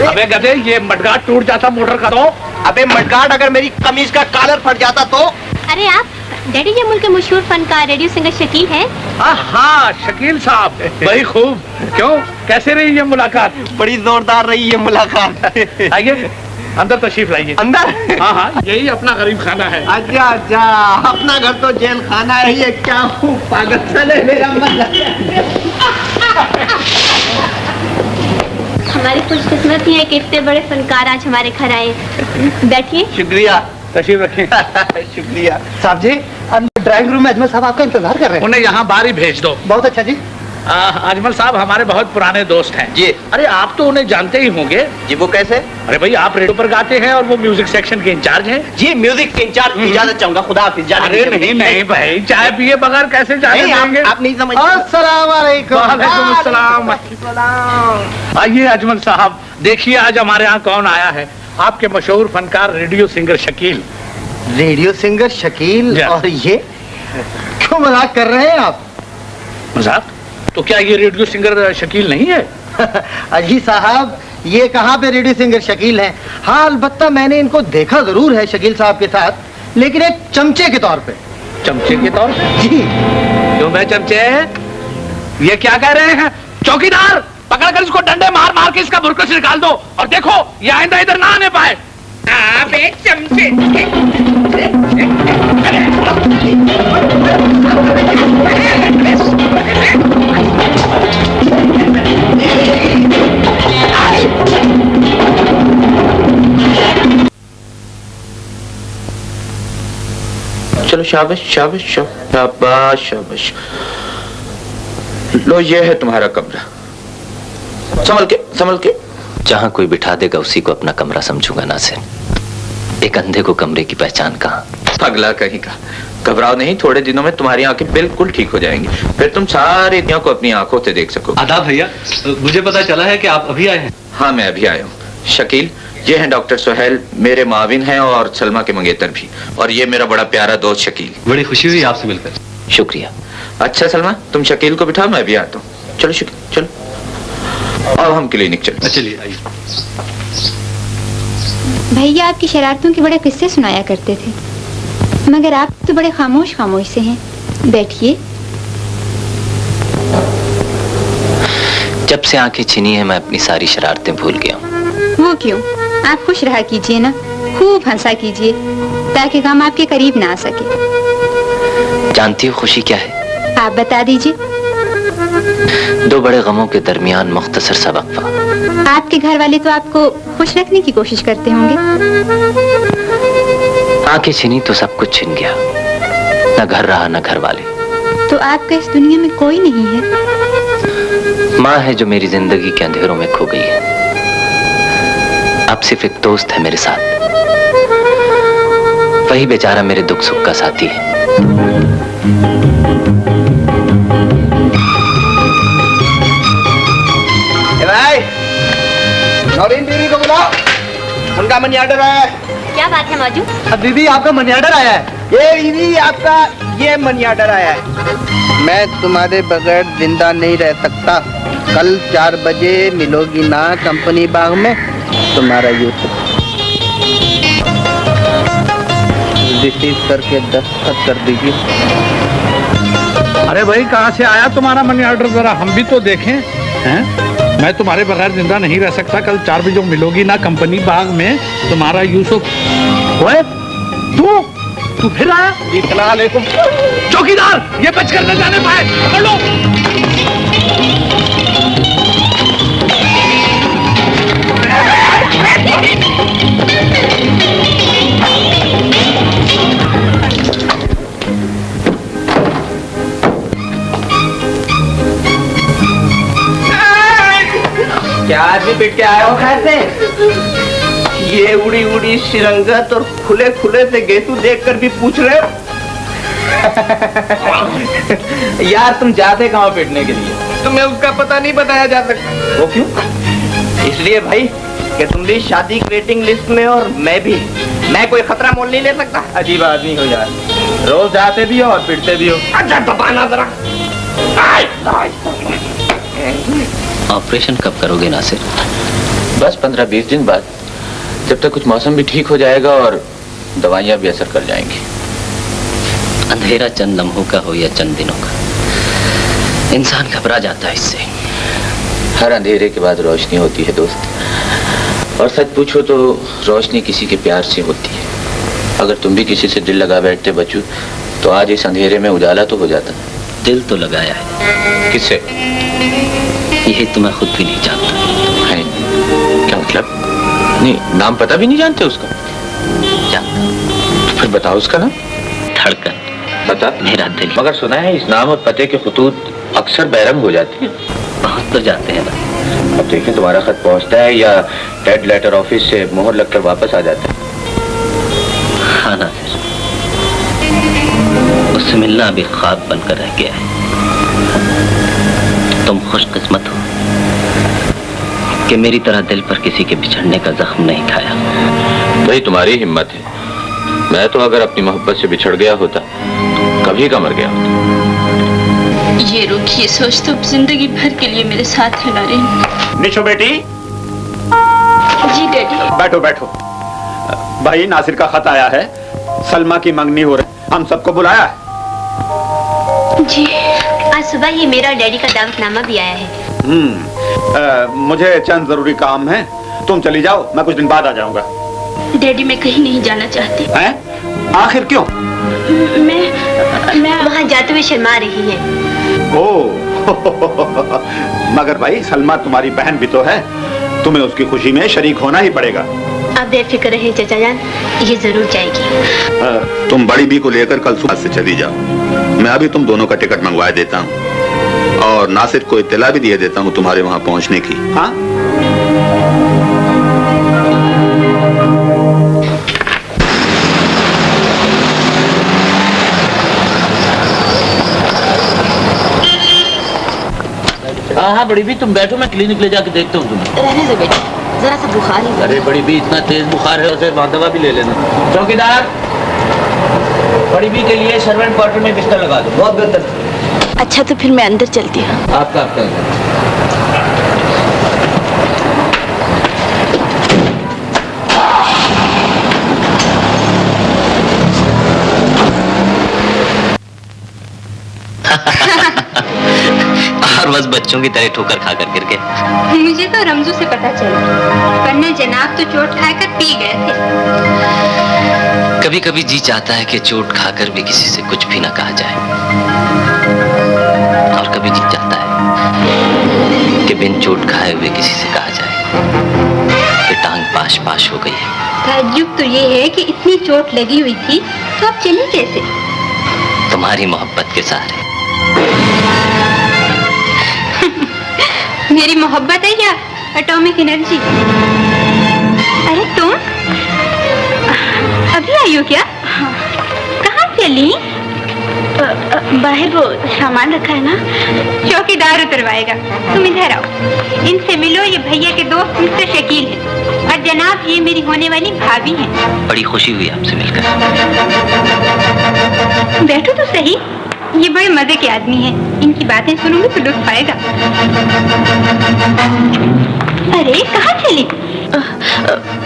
अबे गधे, ये मडगार्ड टूट जाता मोटर का तो। अबे मडगार्ड अगर मेरी कमीज का कॉलर फट जाता तो। अरे आप डैडी, ये मुल्क के मशहूर फनकार रेडियो सिंगर शकील है। हाँ, शकील साहब, बड़ी खूब। क्यों, कैसे रही ये मुलाकात? बड़ी जोरदार रही ये मुलाकात। आइए अंदर तशरीफ लाइए। अंदर? हाँ, यही अपना गरीब खाना है। अच्छा, अपना घर तो जेल खाना है। ये क्या हूँ, पागल चले मेरा मन। हमारी खुशकिस्मत ही है कि इतने बड़े फनकार आज हमारे घर आए। बैठिए। शुक्रिया, तशरीफ रखें। शुक्रिया साहब जी, अंदर ड्राइंग रूम में अजमल साहब आपका इंतजार कर रहे हैं। उन्हें यहाँ बाहर ही भेज दो। बहुत अच्छा जी। अजमल साहब हमारे बहुत पुराने दोस्त हैं जी। अरे आप तो उन्हें जानते ही होंगे जी। वो कैसे? अरे भाई, आप रेडियो पर गाते हैं और वो म्यूजिक सेक्शन के इंचार्ज हैं। जी, म्यूजिक के इंचार्ज। इजाजत चाहूंगा, खुदा हाफिज़। अरे नहीं भाई, चाय पिए बगैर कैसे जाने देंगे? आप नहीं समझ। अस्सलाम वालेकुम। वालेकुम अस्सलाम। आइए अजमल साहब, देखिए आज हमारे यहाँ कौन आया है। आपके मशहूर फनकार radio singer Shakeel. Radio singer Shakeel? और ये क्यों मजाक कर रहे हैं आप? मजाक? तो क्या ये रेडियो सिंगर शकील नहीं है? अजी साहब, ये कहाँ पे रेडियो सिंगर शकील हैं। हाँ, अलबत्ता मैंने इनको देखा जरूर है शकील साहब के साथ, लेकिन एक चमचे के तौर पे। चमचे के तौर पे? जी। क्यों मैं चमचे? ये क्या कह रहे हैं? चौकीदार, पकड़कर इसको डंडे मार मार के इसका बुरका से निकाल दो, और देखो ये आइंदा इधर ना आने पाए। आप एक चमचे। चलो शाबाश शाबाश शाबाश शाबाश। लो, ये है तुम्हारा कमरा, संभल के। जहां कोई बिठा देगा उसी को अपना कमरा समझूंगा नासिर। एक अंधे को कमरे की पहचान कहाँ? पगला कहीं का। घबराओ नहीं, थोड़े दिनों में तुम्हारी आंखें बिल्कुल ठीक हो जाएंगी, फिर तुम सारी दुनिया को अपनी आंखों से देख सको। आदाब भैया, मुझे पता चला है कि आप अभी आए हैं। हाँ, मैं अभी आया हूँ। शकील, ये हैं डॉक्टर सोहेल, मेरे माविन हैं और सलमा के मंगेतर भी, और ये मेरा बड़ा प्यारा दोस्त शकील। बड़ी खुशी हुई आपसे मिलकर। शुक्रिया। अच्छा सलमा, तुम शकील को बिठाओ, मैं भी आता हूँ। चलो शकील चलो, अब हम क्लिनिक चलो। चलिए आइए। भैया आपकी शरारतों के बड़े किस्से सुनाया करते थे, मगर आप तो बड़े खामोश खामोश से हैं। बैठिए। जब से आंखें छिनी है मैं अपनी सारी शरारतें भूल गया हूँ। वो क्यों? आप खुश रहा कीजिए ना, खूब हंसा कीजिए ताकि गम आपके करीब ना आ सके। जानती हो खुशी क्या है? आप बता दीजिए। दो बड़े गमों के दरमियान मुख्तसर सा वक्फा। आपके घर वाले तो आपको खुश रखने की कोशिश करते होंगे। आंखें छिनी तो सब कुछ छिन गया, न घर रहा न घर वाले। तो आपका इस दुनिया में कोई नहीं है? माँ है जो मेरी जिंदगी के अंधेरों में खो गई है। अब सिर्फ एक दोस्त है मेरे साथ, वही बेचारा मेरे दुख सुख का साथी है। भाई, नौरीन बीवी को बुलाओ, उनका मनी ऑर्डर आया है। क्या बात है मौजू? अब बीबी आपका मनी ऑर्डर आया है। ये बीवी आपका ये मनी ऑर्डर आया है। मैं तुम्हारे बगैर जिंदा नहीं रह सकता। कल 4 बजे मिलोगी ना कंपनी बाग में, तुम्हारा यूसुफ। रिसीव करके दस्तखत कर दीजिए। अरे भाई, कहाँ से आया तुम्हारा मनी ऑर्डर, जरा हम भी तो देखें। हैं? मैं तुम्हारे बगैर जिंदा नहीं रह सकता, कल 4 बजे मिलोगी ना कंपनी बाग में, तुम्हारा यूसुफ। ओए तू फिर आया? इत्तला अलैकुम। चौकीदार, ये बचकर न जाने पाए, पकड़ लो। क्या आदमी पिट के आए हो कैसे? ये उड़ी उड़ी शिरंगत और खुले खुले से गेतू देखकर भी पूछ रहे हो? यार तुम जाते कहाँ पिटने के लिए? तुम्हें उसका पता नहीं बताया जा सकता। वो क्यों? इसलिए भाई कि तुम भी शादी की वेटिंग लिस्ट में और मैं भी। मैं कोई खतरा मोल नहीं ले सकता। अजीब आदमी हो यार, रोज जाते भी हो और पिटते भी हो। अच्छा दबाना जरा। ऑपरेशन कब करोगे नासिर? बस 15-20 दिन बाद, जब तक कुछ मौसम भी ठीक हो जाएगा और दवाइयाँ भी असर कर जाएंगी। अंधेरा चंद लम्हों का हो या चंद दिनों का, इंसान घबरा जाता है इससे। हर अंधेरे के बाद रोशनी होती है दोस्त, और सच पूछो तो रोशनी किसी के प्यार से होती है। अगर तुम भी किसी से दिल लगा बैठते बच्चू, तो आज इस अंधेरे में उजाला तो हो जाता। दिल तो लगाया है। किससे? यही तो मैं खुद भी नहीं जानता। है? क्या मतलब? नहीं, नाम पता भी नहीं जानते उसका? जानता। तो फिर बताओ उसका नाम। धड़कन। बता। मेरा दिल। मगर सुना है इस नाम और पते के खतूत अक्सर बैरंग हो जाते हैं। बहुत तो जाते हैं ना। अब देखें तुम्हारा खत पहुंचता है या डेड लेटर ऑफिस से मोहर लगकर वापस आ जाता है। हाँ ना, उससे मिलना अभी ख्वाब बनकर रह गया है। तुम खुशकिस्मत हो कि मेरी तरह दिल पर किसी के बिछड़ने का जख्म नहीं खाया। वही तुम्हारी हिम्मत है। मैं तो अगर अपनी मोहब्बत से बिछड़ गया होता, कभी का मर गया होता। ये रुखी सोच तो जिंदगी भर के लिए मेरे साथ है नरेन। निशो बेटी। जी डैडी। बैठो बैठो। भाई नासिर का खत आया है, सलमा की मंगनी हो रही, हम सबको बुलाया है। जी, आज सुबह ही मेरा डैडी का दावतनामा भी आया है। मुझे चंद जरूरी काम है, तुम चली जाओ, मैं कुछ दिन बाद आ जाऊंगा। डैडी मैं कहीं नहीं जाना चाहती। हैं? आखिर क्यों? मैं वहाँ जाते हुए शर्मा रही है। ओह मगर भाई सलमा तुम्हारी बहन भी तो है, तुम्हें उसकी खुशी में शरीक होना ही पड़ेगा। आप बेफिक्र रहे चाचा जान, ये जरूर जाएगी। तुम बड़ी बी को लेकर कल सुबह से चली जाओ। मैं अभी तुम दोनों का टिकट मंगवा देता हूँ और नासिर को इत्तला भी दिए देता हूँ तुम्हारे वहां पहुंचने की। हाँ? हाँ बड़ी भी तुम बैठो, मैं क्लिनिक ले जाके देखता हूँ तुम्हें। रहने दो बेटा, जरा सा बुखार ही। अरे बड़ी भी इतना तेज बुखार है, उसे दवा भी ले लेना। चौकीदार, बड़ी भी के लिए सर्वेंट क्वार्टर में बिस्तर लगा दो। बहुत बेहतर। अच्छा तो फिर मैं अंदर चलती हूँ। आपका और बस बच्चों की तरह ठोकर खाकर गिर गए। मुझे तो रमजू से पता चला, वरना जनाब तो चोट खाकर पी गए थे। कभी कभी जी चाहता है कि चोट खाकर भी किसी से कुछ भी ना कहा जाए, और कभी जी चाहता है कि बिन चोट खाए हुए किसी से कहा जाए कि टांग पाश पाश हो गई है। ताज्जुब तो ये है कि इतनी चोट लगी हुई थी तो आप चली कैसे? तुम्हारी मोहब्बत के सहारे। मेरी मोहब्बत है या एटॉमिक एनर्जी? अरे तुम अभी आई हो क्या? कहाँ चली? बाहर वो सामान रखा है ना, चौकीदार उतरवाएगा। तुम इधर आओ, इनसे मिलो। ये भैया के दोस्त मिस्टर शकील हैं, और जनाब ये मेरी होने वाली भाभी हैं। बड़ी खुशी हुई आपसे मिलकर। बैठो तो सही, ये बड़े मजे के आदमी हैं। इनकी बातें सुनूंगी तो लुत्फ आएगा। अरे कहाँ चली?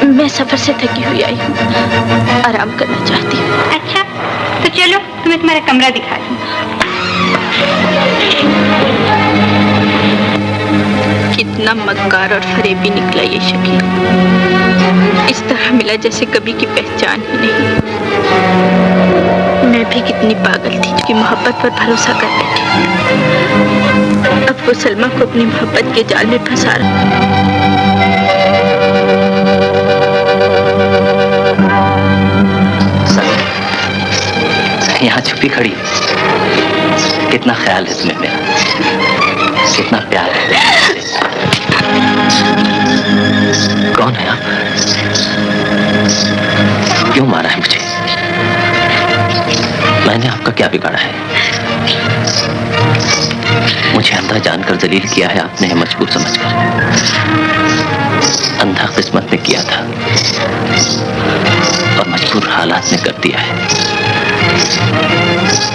मैं सफर से थकी हुई आई हूँ, आराम करना चाहती हूँ। अच्छा तो चलो, तुम्हें तुम्हारा कमरा दिखा दूँ। कितना मक्कार और फरेबी निकला ये शकील। इस तरह मिला जैसे कभी की पहचान ही नहीं। मैं भी कितनी पागल थी कि मोहब्बत पर भरोसा कर बैठी। अब वो सलमा को अपनी मोहब्बत के जाल में फंसा रहा। यहाँ छुपी खड़ी, कितना ख्याल है तुम्हें मेरा, कितना प्यार है। कौन है आप? क्यों मारा है मुझे? मैंने आपका क्या बिगाड़ा है? मुझे अंधा जानकर जलील किया है आपने, मजबूर समझकर। अंधा किस्मत में किया था और मजबूर हालात ने कर दिया है।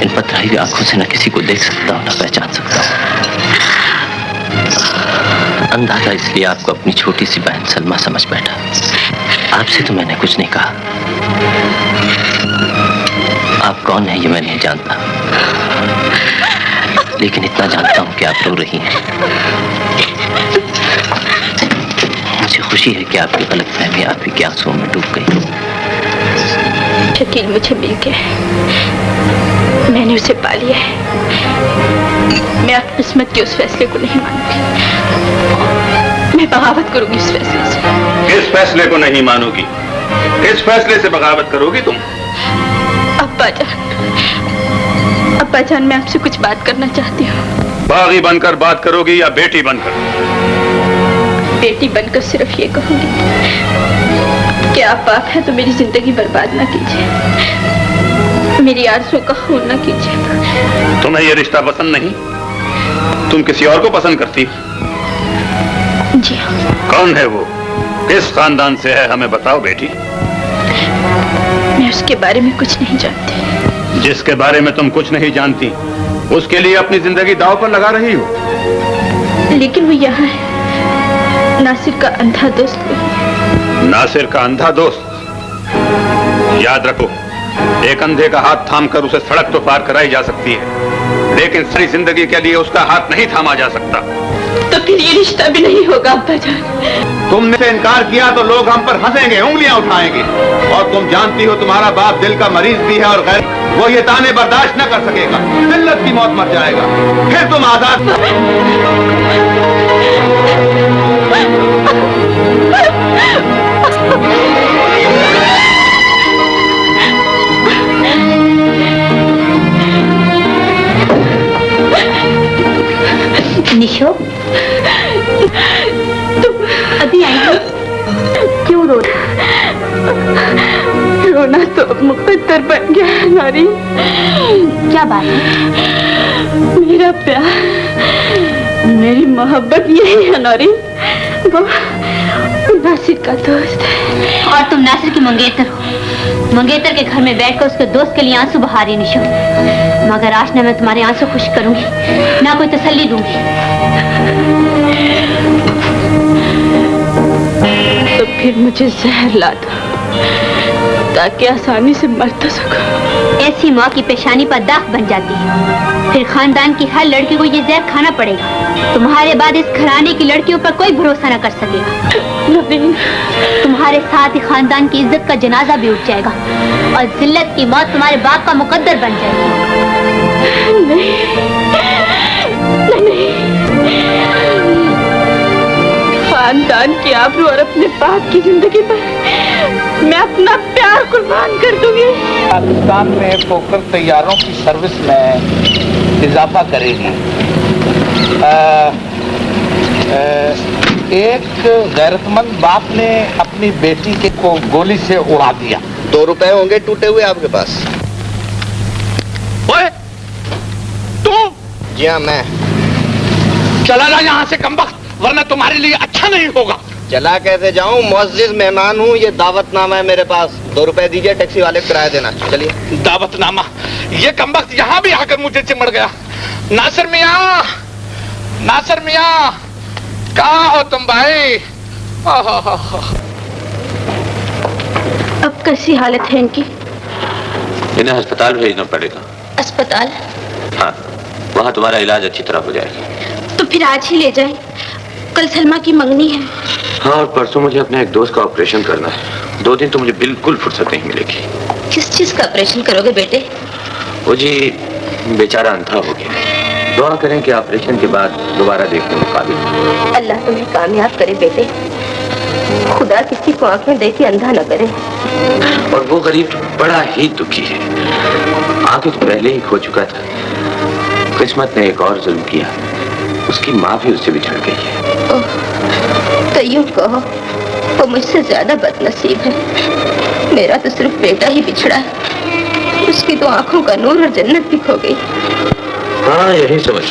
इन पथराई हुई आंखों से न किसी को देख सकता हूं, न पहचान सकता हूं। अंधा था इसलिए आपको अपनी छोटी सी बहन सलमा समझ बैठा। आपसे तो मैंने कुछ नहीं कहा। आप कौन है ये मैं नहीं जानता, लेकिन इतना जानता हूं कि आप रो रही हैं। मुझे खुशी है कि आपकी गलतफहमी आप ही के आंसुओं में डूब गई। शकील मुझे मिल गया है, मैंने उसे पा लिया है। मैं अब किस्मत के उस फैसले को नहीं मानूंगी। मैं बगावत करूंगी इस फैसले से। किस फैसले को नहीं मानोगी? किस फैसले से बगावत करोगी तुम? अब्बा जान मैं आपसे कुछ बात करना चाहती हूँ। बागी बनकर बात करोगी या बेटी बनकर? बेटी बनकर सिर्फ ये कहूंगी कि आप पाक हैं तो मेरी जिंदगी बर्बाद ना कीजिए, मेरी आरज़ू का खून ना कीजिए। तुम्हें ये रिश्ता पसंद नहीं? तुम किसी और को पसंद करती? जी हाँ। कौन है वो? किस खानदान से है? हमें बताओ बेटी। मैं उसके बारे में कुछ नहीं जानती। जिसके बारे में तुम कुछ नहीं जानती, उसके लिए अपनी जिंदगी दांव पर लगा रही हो। लेकिन वो यहाँ है, नासिर का अंधा दोस्त। नासिर का अंधा दोस्त? याद रखो, एक अंधे का हाथ थामकर उसे सड़क तो पार कराई जा सकती है, लेकिन सारी जिंदगी के लिए उसका हाथ नहीं थामा जा सकता। तो फिर ये रिश्ता भी नहीं होगा अब्बा जान। तुमने से इनकार किया तो लोग हम पर हंसेंगे, उंगलियां उठाएंगे। और तुम जानती हो तुम्हारा बाप दिल का मरीज भी है और गैर, वो ये ताने बर्दाश्त न कर सकेगा, जिल्लत की मौत मर जाएगा। फिर तुम आजाद। निशो, तुम अभी आई हो? क्यों रो रही? रोना तो मुकद्दर बन गया है नारी। क्या बात है? मेरा प्यार, मेरी मोहब्बत यही है नारी। वो नासिर का दोस्त है। और तुम नासिर की मंगेतर हो। मंगेतर के घर में बैठकर उसके दोस्त के लिए आंसू बहा रही निशो। मगर आज ना मैं तुम्हारे आंसू खुश करूंगी, ना कोई तसल्ली दूंगी। तो फिर मुझे जहर ला दो ताकि आसानी से मर तो सकूं। ऐसी माँ की पेशानी पर दाग बन जाती है, फिर खानदान की हर लड़की को ये जहर खाना पड़ेगा। तुम्हारे बाद इस घराने की लड़कियों पर कोई भरोसा न कर सकेगा। तुम्हारे साथ ही खानदान की इज्जत का जनाजा भी उठ जाएगा और जिल्लत की मौत तुम्हारे बाप का मुकद्दर बन जाएगी। नहीं, नहीं, खानदान की आबरू और अपने बाप की जिंदगी पर मैं अपना प्यार कुर्बान कर दूंगी। पाकिस्तान में पोकर तैयारों की सर्विस में इजाफा करेगी। एक गैरतमंद बाप ने अपनी बेटी के को गोली से उड़ा दिया। 2 रुपए होंगे टूटे हुए आपके पास? ओए, तू? जी हाँ, मैं। चला जा यहाँ से कमबख्त, वरना तुम्हारे लिए अच्छा नहीं होगा। चला कैसे जाऊं? मुअज़्ज़िज़ मेहमान हूँ, ये दावतनामा है मेरे पास। 2 रुपए दीजिए, टैक्सी वाले को किराया देना। चलिए। दावतनामा? ये कमबख्त यहाँ भी आकर मुझे चिमड़ गया। नासिर मियाँ, नासिर मियाँ, कहाँ हो तुम भाई? अब कैसी हालत है इनकी? इन्हें अस्पताल भेजना पड़ेगा। अस्पताल? हाँ, वहाँ तुम्हारा इलाज अच्छी तरह हो जाएगा। तो फिर आज ही ले जाए, कल सलमा की मंगनी है। हाँ, और परसों मुझे अपने एक दोस्त का ऑपरेशन करना है। 2 दिन तो मुझे बिल्कुल फुर्सत नहीं मिलेगी। किस चीज का ऑपरेशन करोगे बेटे? वो जी बेचारा अंधा हो गया। दुआ करें कि ऑपरेशन के बाद दोबारा देखने में काबिल हो। अल्लाह तुम्हें कामयाब करे बेटे। खुदा किसी को आंखें देके अंधा न करे। और वो गरीब बड़ा ही दुखी है। आंखें तो पहले ही खो चुका था, किस्मत ने एक और जुल्म किया। उसकी माँ भी उससे बिछड़ गई है। तो यूं कहो वो मुझसे ज्यादा बदनसीब है। मेरा तो सिर्फ बेटा ही बिछड़ा है। उसकी तो आंखों का नूर और जन्नत भी खो गई। हाँ, यही समझ।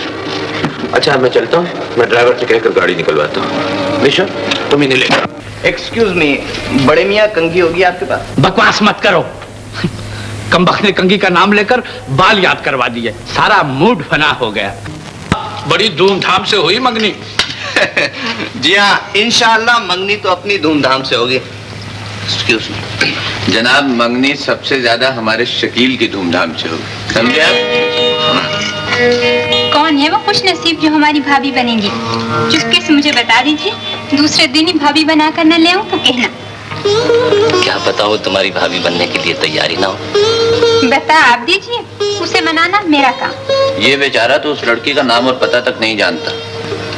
अच्छा, मैं चलता हूँ। मैं ड्राइवर से कहकर गाड़ी निकलवाता हूँ। निशा, तुम इन्हें लेकर। एक्सक्यूज मी, बड़े मियाँ कंघी होगी आपके पास? बकवास मत करो। कमबख्त ने कंघी का नाम लेकर बाल याद करवा दिए। सारा मूड फना हो गया। बड़ी धूमधाम से हुई मंगनी। जी हाँ, इंशाअल्लाह मंगनी तो अपनी धूमधाम से होगी। एक्सक्यूज मी जनाब, मंगनी सबसे ज्यादा हमारे शकील की धूमधाम से होगी, समझे आप? कौन है वो खुश नसीब जो हमारी भाभी बनेंगी? चुपके से मुझे बता दीजिए, दूसरे दिन ही भाभी बना कर न ले आऊं तो कहना। क्या पता हो तुम्हारी भाभी बनने के लिए तैयारी ना हो। बता आप दीजिए, उसे मनाना मेरा काम। ये बेचारा तो उस लड़की का नाम और पता तक नहीं जानता।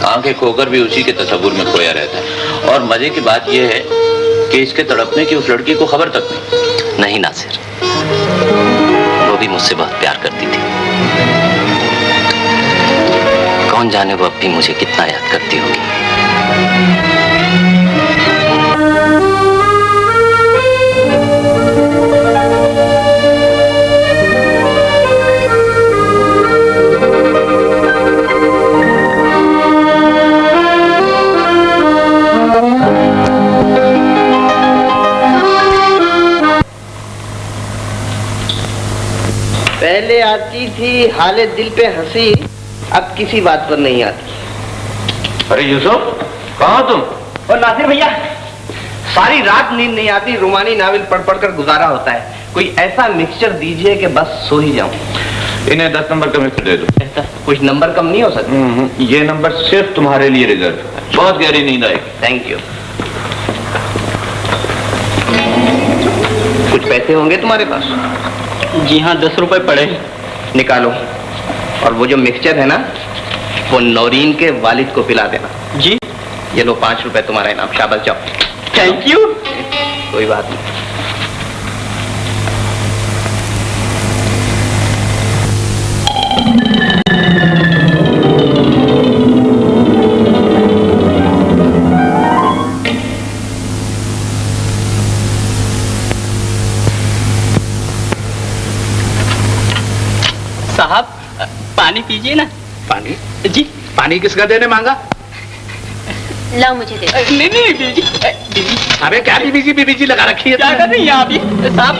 आंखें खोकर भी उसी के तस्वुर में खोया रहता है। और मजे की बात यह है कि इसके तड़पने की उस लड़की को खबर तक नहीं। नहीं नासिर, वो भी मुझसे बहुत प्यार करती थी। कौन जाने वो अब भी मुझे कितना याद करती होगी। पहले आती थी हाले दिल पे हंसी, अब किसी बात पर नहीं आती। अरे यूसुफ, कहाँ तुम? और नासिर भैया, सारी रात नींद नहीं आती। रोमानी नावल पढ़ पढ़ कर गुजारा होता है। कोई ऐसा मिक्सचर दीजिए कि बस सो ही जाऊं। इन्हें 10 नंबर का मिक्सचर दे दो। कुछ नंबर कम नहीं हो सकता? ये नंबर सिर्फ तुम्हारे लिए रिजर्व। बहुत गहरी नींद आएगी। Thank you. कुछ पैसे होंगे तुम्हारे पास? जी हाँ, 10 रुपए पड़े। निकालो। और वो जो मिक्सचर है ना, वो नौरीन के वालिद को पिला देना। जी। ये लो 5 रुपए तुम्हारा इनाम। शाबाश, जाओ। Thank you. कोई बात नहीं। साहब, पानी पीजिए ना। पानी? जी। पानी किसका देने मांगा? लाओ मुझे दे। नहीं नहीं बीजी। अरे क्या बीबी लगा रखी है? क्या कर रही हैं आप? साहब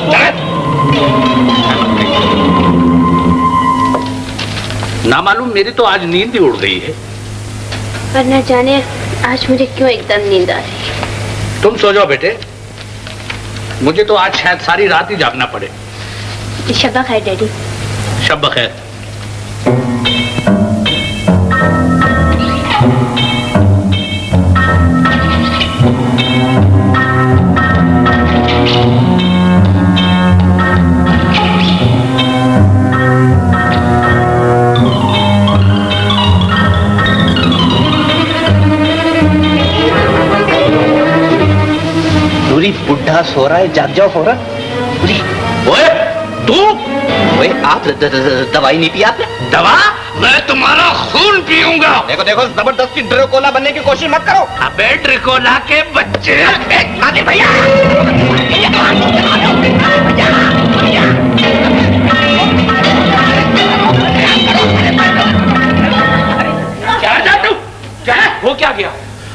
ना मालूम मेरी तो आज नींद ही उड़ गई है। पर न जाने आज मुझे क्यों एकदम नींद आ रही है। तुम सो जाओ बेटे, मुझे तो आज शायद सारी रात ही जागना पड़े। शब्बा खैर डैडी। शब्बा खैर। बुढ़ा सो रहा है, जाग जाओ फौरन। ओए तू, ओए आप दवाई नहीं पी आपने? दवा? मैं तुम्हारा खून पीऊंगा। देखो देखो, जबरदस्ती ड्रेकोला बनने की कोशिश मत करो। अबे ड्रेकोला के बच्चे। भैया क्या जादू? क्या हो क्या गया?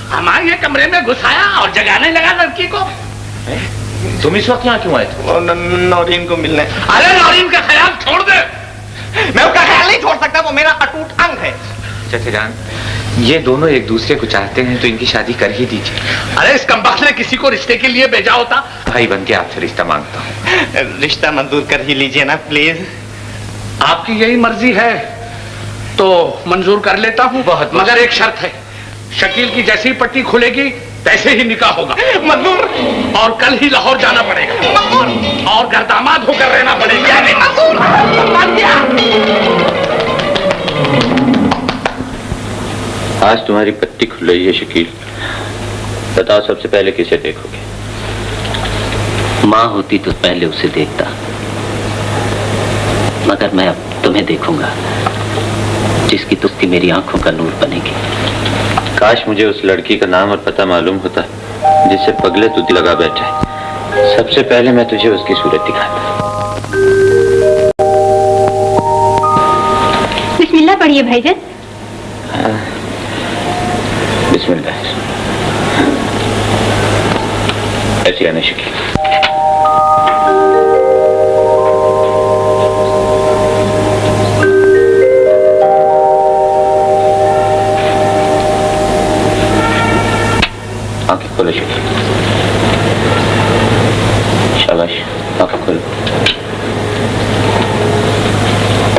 हमारे कमरे में घुसाया और जगाने लगा लड़की को। तुम इस वक्त यहाँ क्यों आए थे? नौरीन को मिलने। अरे नौरीन का ख्याल छोड़ दे। मैं उसका ख्याल नहीं छोड़ सकता, वो मेरा अटूट अंग है। चाचा जान, ये दोनों एक दूसरे को चाहते हैं तो इनकी शादी कर ही दीजिए। अरे इस कमबख्त ने किसी को रिश्ते के लिए भेजा होता। भाई बन के आपसे रिश्ता मांगता हूँ। रिश्ता मंजूर कर ही लीजिए ना प्लीज। आपकी यही मर्जी है तो मंजूर कर लेता हूँ, मगर एक शर्त है, शकील की जैसी पट्टी खुलेगी तैसे ही निकाह होगा। मंजूर। और कल ही लाहौर जाना पड़ेगा। मंजूर। और गर्दामाद होकर रहना पड़ेगा। मंजूर। आज तुम्हारी पट्टी खुल रही है शकील, बताओ सबसे पहले किसे देखोगे? माँ होती तो पहले उसे देखता, मगर मैं अब तुम्हें देखूंगा, जिसकी तुक्की मेरी आंखों का नूर बनेगी। काश मुझे उस लड़की का नाम और पता मालूम होता जिससे पगले तू लगा बैठे। सबसे पहले मैं तुझे उसकी सूरत दिखाता। बिस्मिल्लाह पढ़िए भाईजान। बिस्मिल्लाह। ऐसी आने शकील। आंखें खोलो शकील। शाबाश, आंखें खोलो।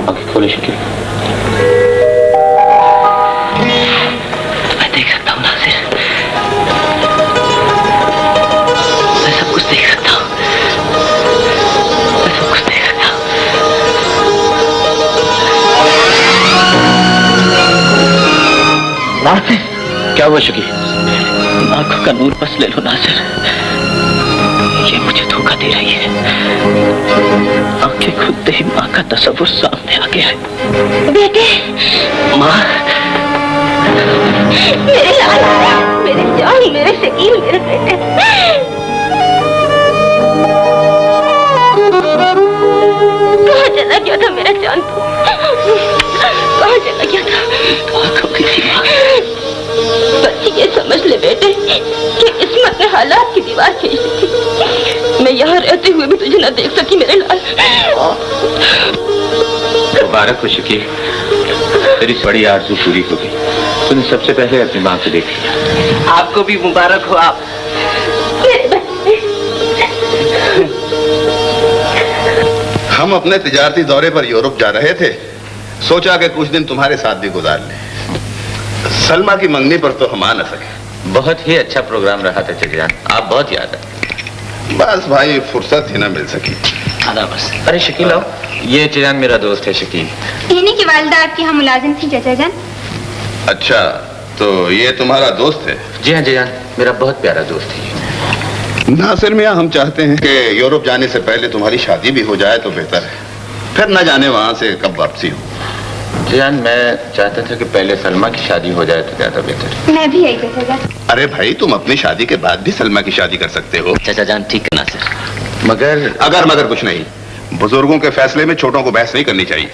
आंखें खोलो शकील। मैं देख सकता हूँ नासिर, मैं सब कुछ देख सकता हूँ, मैं सब कुछ देख सकता हूँ। नासिर, क्या हुआ शकील? आंखों का नूर बस ले लो नासिर, ये मुझे धोखा दे रही है। आंखें खुलते ही माँ का तस्वुर सामने आ गया है। बेटे, माँ, मेरे लाल, मेरे जान, मेरे शकील, मेरे बेटे। कहाँ चला गया था मेरा जान? तू कहाँ चला गया था? आंखों की थी माँ। बस ये समझ ले बेटे कि किस्मत ने हालात की दीवार खींच दी थी। मैं यहाँ रहते हुए भी तुझे न देख सकी मेरे लाल। मुबारक हो शकील, तेरी बड़ी आरज़ू पूरी हो गई। तूने सबसे पहले अपनी माँ को देख लिया। आपको भी मुबारक हो। आप हम अपने तिजारती दौरे पर यूरोप जा रहे थे, सोचा कि कुछ दिन तुम्हारे साथ भी गुजार लें। सलमा की मंगनी पर तो हम आ न सके। बहुत ही अच्छा प्रोग्राम रहा था चचाजान, आप बहुत याद है। बस भाई फुर्सत ही ना मिल सकी। बस। अरे शकील आओ, ये चचाजान मेरा दोस्त है शकील। इन्हीं की वालिदा आपकी यहाँ मुलाजिम थी चाचा जान। अच्छा, तो ये तुम्हारा दोस्त है? जी हाँ चचाजान, मेरा बहुत प्यारा दोस्त है। नासिर मियाँ, हम चाहते हैं कि यूरोप जाने से पहले तुम्हारी शादी भी हो जाए तो बेहतर है, फिर न जाने वहाँ से कब वापसी हो। जान, मैं चाहता था कि पहले सलमा की शादी हो जाए तो ज्यादा बेहतर। मैं भी यही चाचा जान। अरे भाई, तुम अपनी शादी के बाद भी सलमा की शादी कर सकते हो। चाचा जान ठीक है नासिर, मगर अगर कुछ नहीं, बुजुर्गों के फैसले में छोटों को बहस नहीं करनी चाहिए।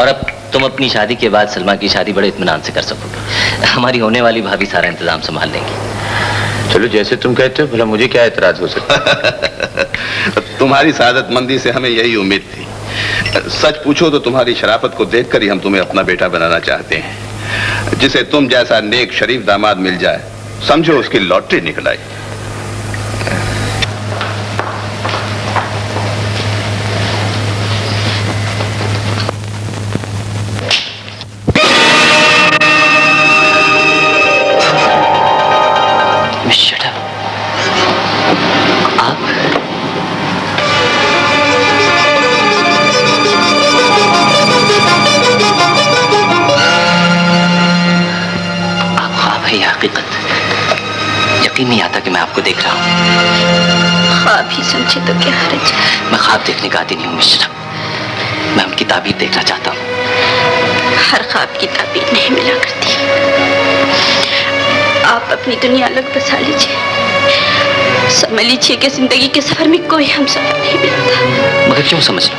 और अब तुम अपनी शादी के बाद सलमा की शादी बड़े इत्मीनान से कर सकोगे। हमारी होने वाली भाभी सारा इंतजाम संभाल लेंगी। चलो जैसे तुम कहते हो, भला मुझे क्या एतराज हो सकता है? तुम्हारी सादतमंदी से हमें यही उम्मीद थी। सच पूछो तो तुम्हारी शराफत को देखकर ही हम तुम्हें अपना बेटा बनाना चाहते हैं। जिसे तुम जैसा नेक शरीफ दामाद मिल जाए, समझो उसकी लॉटरी निकल आई। यकीन नहीं आता कि मैं आपको देख रहा हूँ। ख्वाब ही समझे तो क्या हर्ज। मैं ख्वाब देखने का आदी नहीं हूँ मिश्रा, मैं उनकी ताबीर देखना चाहता हूँ। हर ख्वाब की ताबीर नहीं मिला करती। आप अपनी दुनिया अलग बसा लीजिए, समझ लीजिए कि जिंदगी के सफर में कोई हम सफर नहीं मिलता। मगर क्यों समझ लो,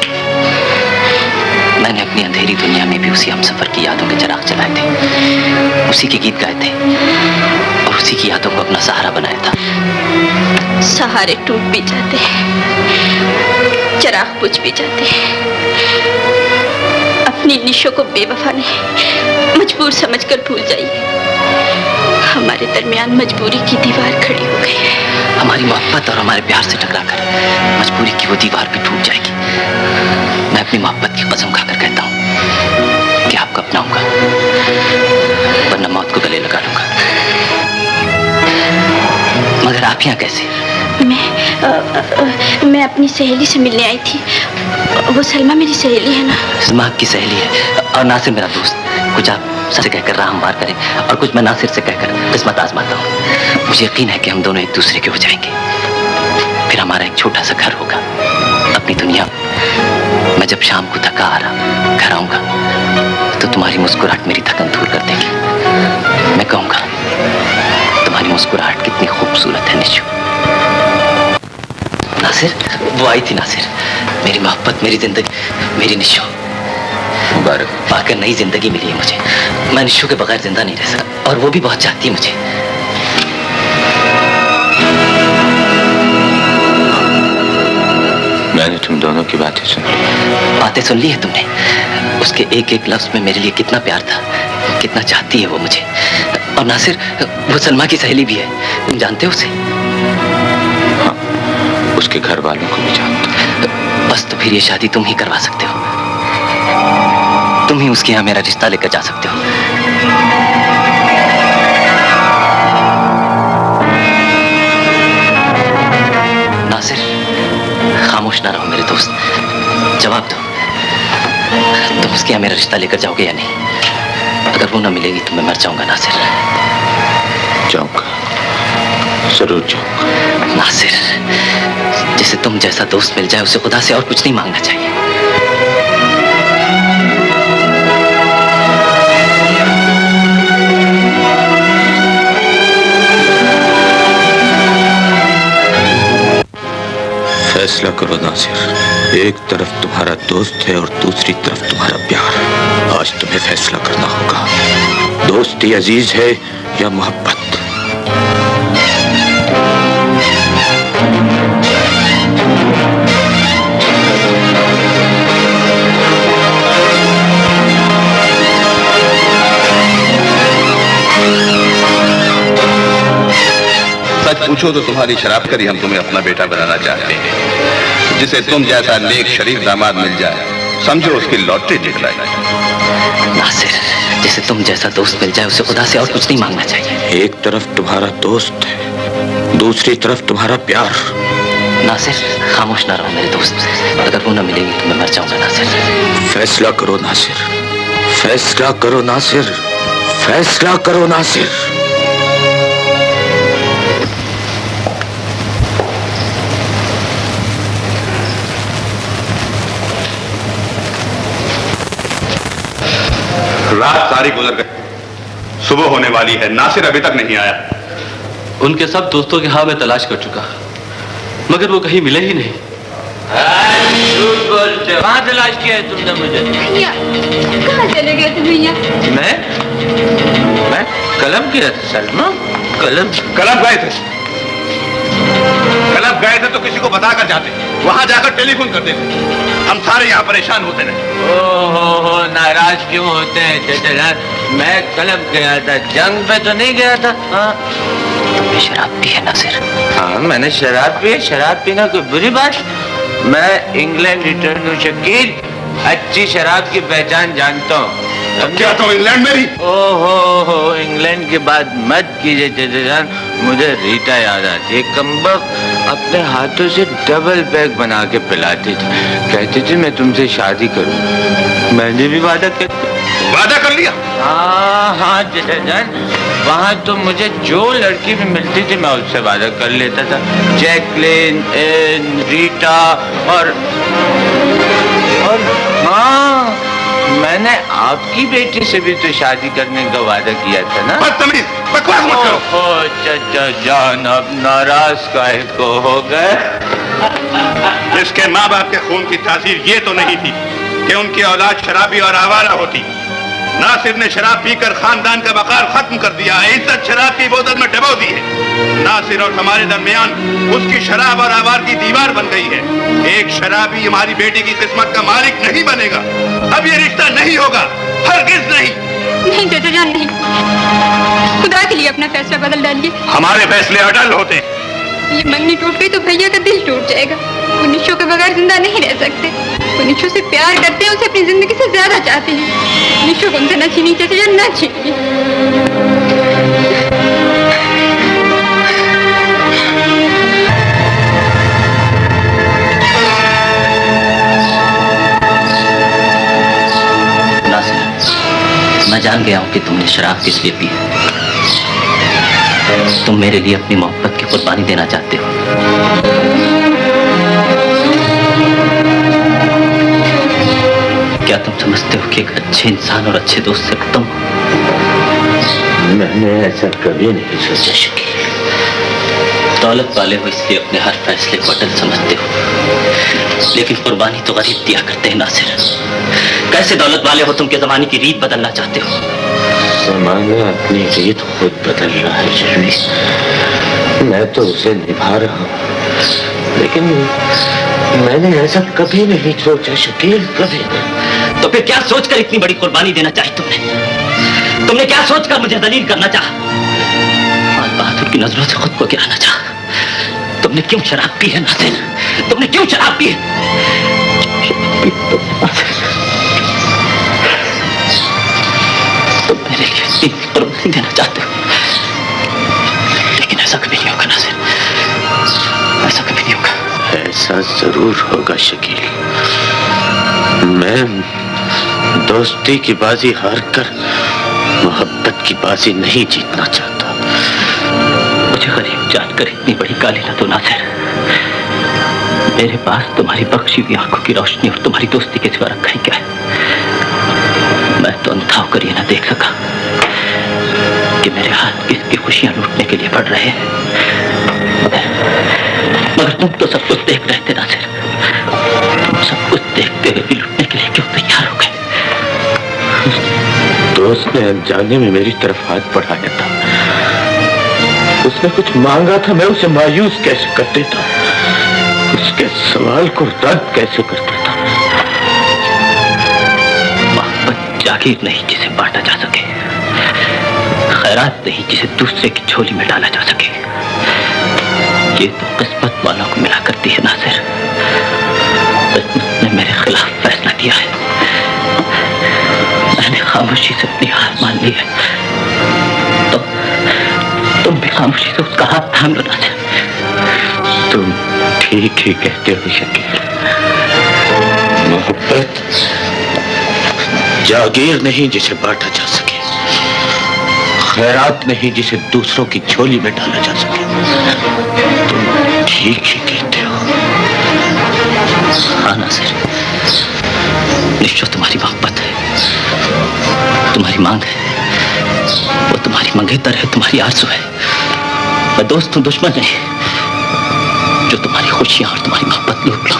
मैंने अपनी अंधेरी दुनिया में भी उसी हमसफर की यादों के चिराग जलाए थे, उसी के गीत गाए थे और उसी की यादों को अपना सहारा बनाया था। सहारे टूट भी जाते हैं, चिराग बुझ भी जाते हैं। अपनी निशों को बेवफा नहीं, मजबूर समझकर भूल जाइए। हमारे दरमियान मजबूरी की दीवार खड़ी हो गई है। हमारी मोहब्बत और हमारे प्यार से टकराकर मजबूरी की वो दीवार भी टूट जाएगी। मैं अपनी मोहब्बत की कसम खाकर कहता हूँ कि आपको अपनाऊंगा, वरना मौत को गले लगा लूंगा। मगर आप यहाँ कैसे? मैं अपनी सहेली से मिलने आई थी। वो सलमा मेरी सहेली है ना। सलमा आपकी सहेली है और नासिर मेरा दोस्त। कुछ आप से कहकर राह हमवार करें और कुछ मैं नासिर से कहकर किस्मत आजमाता हूँ। मुझे यकीन है कि हम दोनों एक दूसरे के हो जाएंगे। फिर हमारा एक छोटा सा घर होगा, अपनी दुनिया। मैं जब शाम को थका आ रहा घर आऊंगा तो तुम्हारी मुस्कुराहट मेरी थकन दूर कर देगी। मैं कहूंगा तुम्हारी मुस्कुराहट कितनी खूबसूरत है निशु। नासिर, वो आई थी नासिर, मेरी मोहब्बत, मेरी जिंदगी, मेरी निशु। मुबारक। पाकर नई जिंदगी मिली है मुझे। मैं निशु के बगैर जिंदा नहीं रह सकता और वो भी बहुत चाहती है मुझे। मैंने तुम दोनों की बातें सुन ली। बातें सुन ली है तुमने? उसके एक एक लफ्ज में मेरे लिए कितना प्यार था, कितना चाहती है वो मुझे। और नासिर, वो सलमा की सहेली भी है, तुम जानते हो उसे? हाँ, उसके घर वालों को भी जानता। बस तो फिर ये शादी तुम ही करवा सकते हो। तुम ही उसके यहाँ मेरा रिश्ता लेकर जा सकते हो। नासिर, खामोश ना रहो मेरे दोस्त, जवाब दो, तुम उसके यहाँ मेरा रिश्ता लेकर जाओगे या नहीं? अगर वो ना मिलेगी तो मैं मर जाऊंगा नासिर। जाऊंगा, जरूर जाऊंगा। नासिर, जिसे तुम जैसा दोस्त मिल जाए उसे खुदा से और कुछ नहीं मांगना चाहिए। फैसला करो नासिर, एक तरफ तुम्हारा दोस्त है और दूसरी तरफ तुम्हारा प्यार। आज तुम्हें फैसला करना होगा, दोस्ती अजीज है या मोहब्बत। सच पूछो तो तुम्हारी शराब कर ही हम तुम्हें अपना बेटा बनाना चाहते हैं। जिसे तुम जैसा नेक शरीफ दामाद मिल जाए, समझो उसकी लॉटरी निकल आई। नासिर, जिसे तुम जैसा दोस्त मिल जाए उसे खुदा से और कुछ नहीं मांगना चाहिए। एक तरफ तुम्हारा दोस्त है, दूसरी तरफ तुम्हारा प्यार। नासिर, खामोश ना रहो मेरे दोस्त, अगर वो ना मिलेगी तो मैं मर जाऊंगा नासिर। फैसला करो नासिर, फैसला करो नासिर, फैसला करो नासिर। रात सारी गुजर गई, सुबह होने वाली है, नासिर अभी तक नहीं आया। उनके सब दोस्तों के हाँ मैं तलाश कर चुका, मगर वो कहीं मिले ही नहीं। झूठ बोलते हो। कहाँ तलाश किया है तुमने मुझे? भैया, कहाँ चले गए तुम भैया? मैं कलम किया था सलमा, कलम गए थे। क्लब गए थे तो किसी को बताकर जाते, वहां जाकर टेलीफोन कर देते। हम सारे यहाँ परेशान होते रहे। ओहो, नाराज क्यों होते हैं चाचा जान? मैं क्लब गया था, जंग पे तो नहीं गया था। हाँ, तुमने शराब पी है नासिर? हाँ, मैंने शराब पी है। शराब पीना कोई बुरी बात? मैं इंग्लैंड रिटर्न हूँ शकील, अच्छी शराब की पहचान जानता हूँ। क्या तुम इंग्लैंड में भी? ओहो, इंग्लैंड की बात मत कीजिए चाचा जान, मुझे रीटा याद आती है। कमबख्त अपने हाथों से डबल पैक बना के पिलाती थी, कहती थी मैं तुमसे शादी करूँ। मैंने भी वादा कर लिया। हाँ चाचा जान, वहाँ तो मुझे जो लड़की भी मिलती थी मैं उससे वादा कर लेता था। जैकलिन, एन, रीटा और हाँ, मैंने आपकी बेटी से भी तो शादी करने का वादा किया था ना। बदतमीज, बकवास मत करो। ओह चाचा जान, अब नाराज काहे को हो गए? इसके माँ बाप के खून की तासीर ये तो नहीं थी कि उनकी औलाद शराबी और आवारा होती। नासिर ने शराब पीकर खानदान का वकार खत्म कर दिया है, इज्जत शराब की बोतल में डबो दी है। नासिर और हमारे दरमियान उसकी शराब और आवार की दीवार बन गई है। एक शराबी हमारी बेटी की किस्मत का मालिक नहीं बनेगा। अब ये रिश्ता नहीं होगा, हरगिज नहीं। नहीं चाचा जान, नहीं। खुदा के लिए अपना फैसला बदल डालिए। हमारे फैसले अटल होते हैं। ये मंगनी टूट गई तो भैया का दिल टूट जाएगा। वो निशो के बगैर जिंदा नहीं रह सकते। वो निशो से प्यार करते हैं, उसे अपनी जिंदगी से ज्यादा चाहते हैं। निशो को उनसे न छीनिए चाचा जान, न छीनिए। मैं जान गया हूँ कि तुमने शराब किस लिए पी है। तुम मेरे लिए अपनी मोहब्बत की कुर्बानी देना चाहते हो। क्या तुम समझते हो कि एक अच्छे इंसान और अच्छे दोस्त से उत्तम हो? मैंने ऐसा कभी नहीं सोचा शकील। दौलत वाले हो इसलिए अपने हर फैसले को अटल समझते हो, लेकिन कुर्बानी तो गरीब दिया करते हैं नासिर। कैसे दौलत वाले हो तुम के जमाने की रीत बदलना चाहते हो? जमाना अपनी रीत खुद बदल रहा है शर्मी, मैं तो उसे निभा रहा हूँ, लेकिन मैंने ऐसा कभी नहीं सोचा शकील, कभी नहीं। तो फिर क्या सोचकर इतनी बड़ी कुर्बानी देना चाही तुमने? तुमने क्या सोचकर मुझे दलील करना चाहा? और बहादुर की नजरों से खुद को गिराना चाहा? तुमने क्यों शराब पी है नासिर? तुमने क्यों शराब पी है? तुम मेरे लिए इतनी कुर्बानी देना चाहते हो, लेकिन ऐसा कभी नहीं होगा नासिर, ऐसा कभी नहीं होगा। ऐसा जरूर होगा शकील। मैं दोस्ती की बाजी हार कर मोहब्बत की बाजी नहीं जीतना चाहता। मुझे गरीब जानकर इतनी बड़ी गाली न दो नासिर। मेरे पास तुम्हारी बख्शी हुई आंखों की रोशनी और तुम्हारी दोस्ती के सिवा रखा ही क्या है? मैं तो अंधा होकर ये ना देख सका कि मेरे हाथ किसकी खुशियां लूटने के लिए बढ़ रहे हैं, मगर तुम तो सब कुछ देख रहे थे नासिर। तुम सब कुछ देखते हुए भी लूटने के लिए क्यों तैयार हो गए? दोस्त ने अनजाने में मेरी तरफ हाथ बढ़ाया था, उसने कुछ मांगा था, मैं उसे मायूस कैसे कर देता, उसके सवाल को रद्द कैसे कर देता। मोहब्बत जागीर नहीं जिसे बांटा जा सके, खैरात नहीं जिसे दूसरे की झोली में डाला जा सके। ये तो किस्मत वालों को मिला करती है नासिर। किस्मत ने मेरे खिलाफ फैसला किया है, मैंने खामोशी से अपनी हार मान ली है। तो तुम भी खामोशी से उसका हाथ थाम लो नासिर। तुम ठीक ही कहते हो शकील। मोहब्बत जागीर नहीं जिसे बांटा जा सके, खैरात नहीं जिसे दूसरों की झोली में डाला जा सके। तुम ठीक ही कहते हो। हाँ नासिर, निश्चय तुम्हारी मोहब्बत है, तुम्हारी मांग है, वो तुम्हारी मंगेतर है, तुम्हारी आरज़ू है। मैं दोस्त हूँ, दुश्मन नहीं जो तुम्हारी खुशियां और तुम्हारी मोहब्बत लूट लो।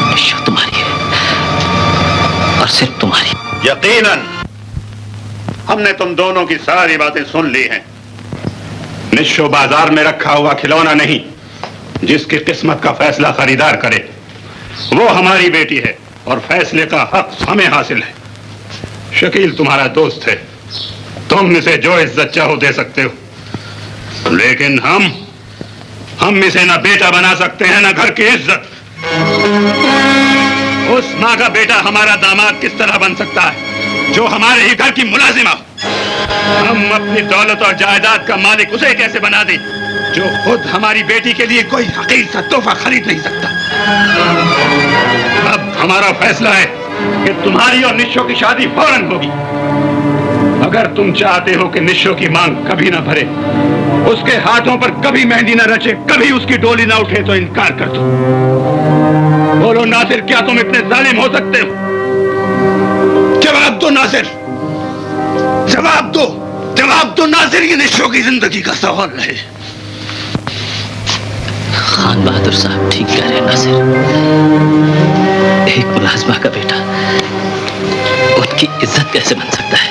निश्चय तुम्हारी है और सिर्फ तुम्हारी। यकीनन हमने तुम दोनों की सारी बातें सुन ली हैं। निश्चो बाजार में रखा हुआ खिलौना नहीं, जिसकी किस्मत का फैसला खरीदार करे वो हमारी बेटी है और फैसले का हक हमें हासिल है। शकील तुम्हारा दोस्त है, तुम इसे जो इज्जत चाहो दे सकते हो, लेकिन हम इसे ना बेटा बना सकते हैं ना घर की इज्जत। उस माँ का बेटा हमारा दामाद किस तरह बन सकता है जो हमारे ही घर की मुलाजिमा हो? हम अपनी दौलत और जायदाद का मालिक उसे कैसे बना दें जो खुद हमारी बेटी के लिए कोई हकीर सा तोहफा खरीद नहीं सकता? अब हमारा फैसला है कि तुम्हारी और निश्चो की शादी फौरन होगी। अगर तुम चाहते हो कि निश्चो की मांग कभी ना भरे, उसके हाथों पर कभी मेहंदी ना रचे, कभी उसकी डोली ना उठे, तो इनकार कर दो। बोलो नासिर, क्या तुम इतने जालिम हो सकते हो? जवाब दो नासिर, जवाब दो, जवाब दो नासिर, ये निश्चो की जिंदगी का सवाल है। खान बहादुर साहब ठीक कह रहे हैं नासिर। एक मुलाजमा का बेटा उनकी इज्जत कैसे बन सकता है?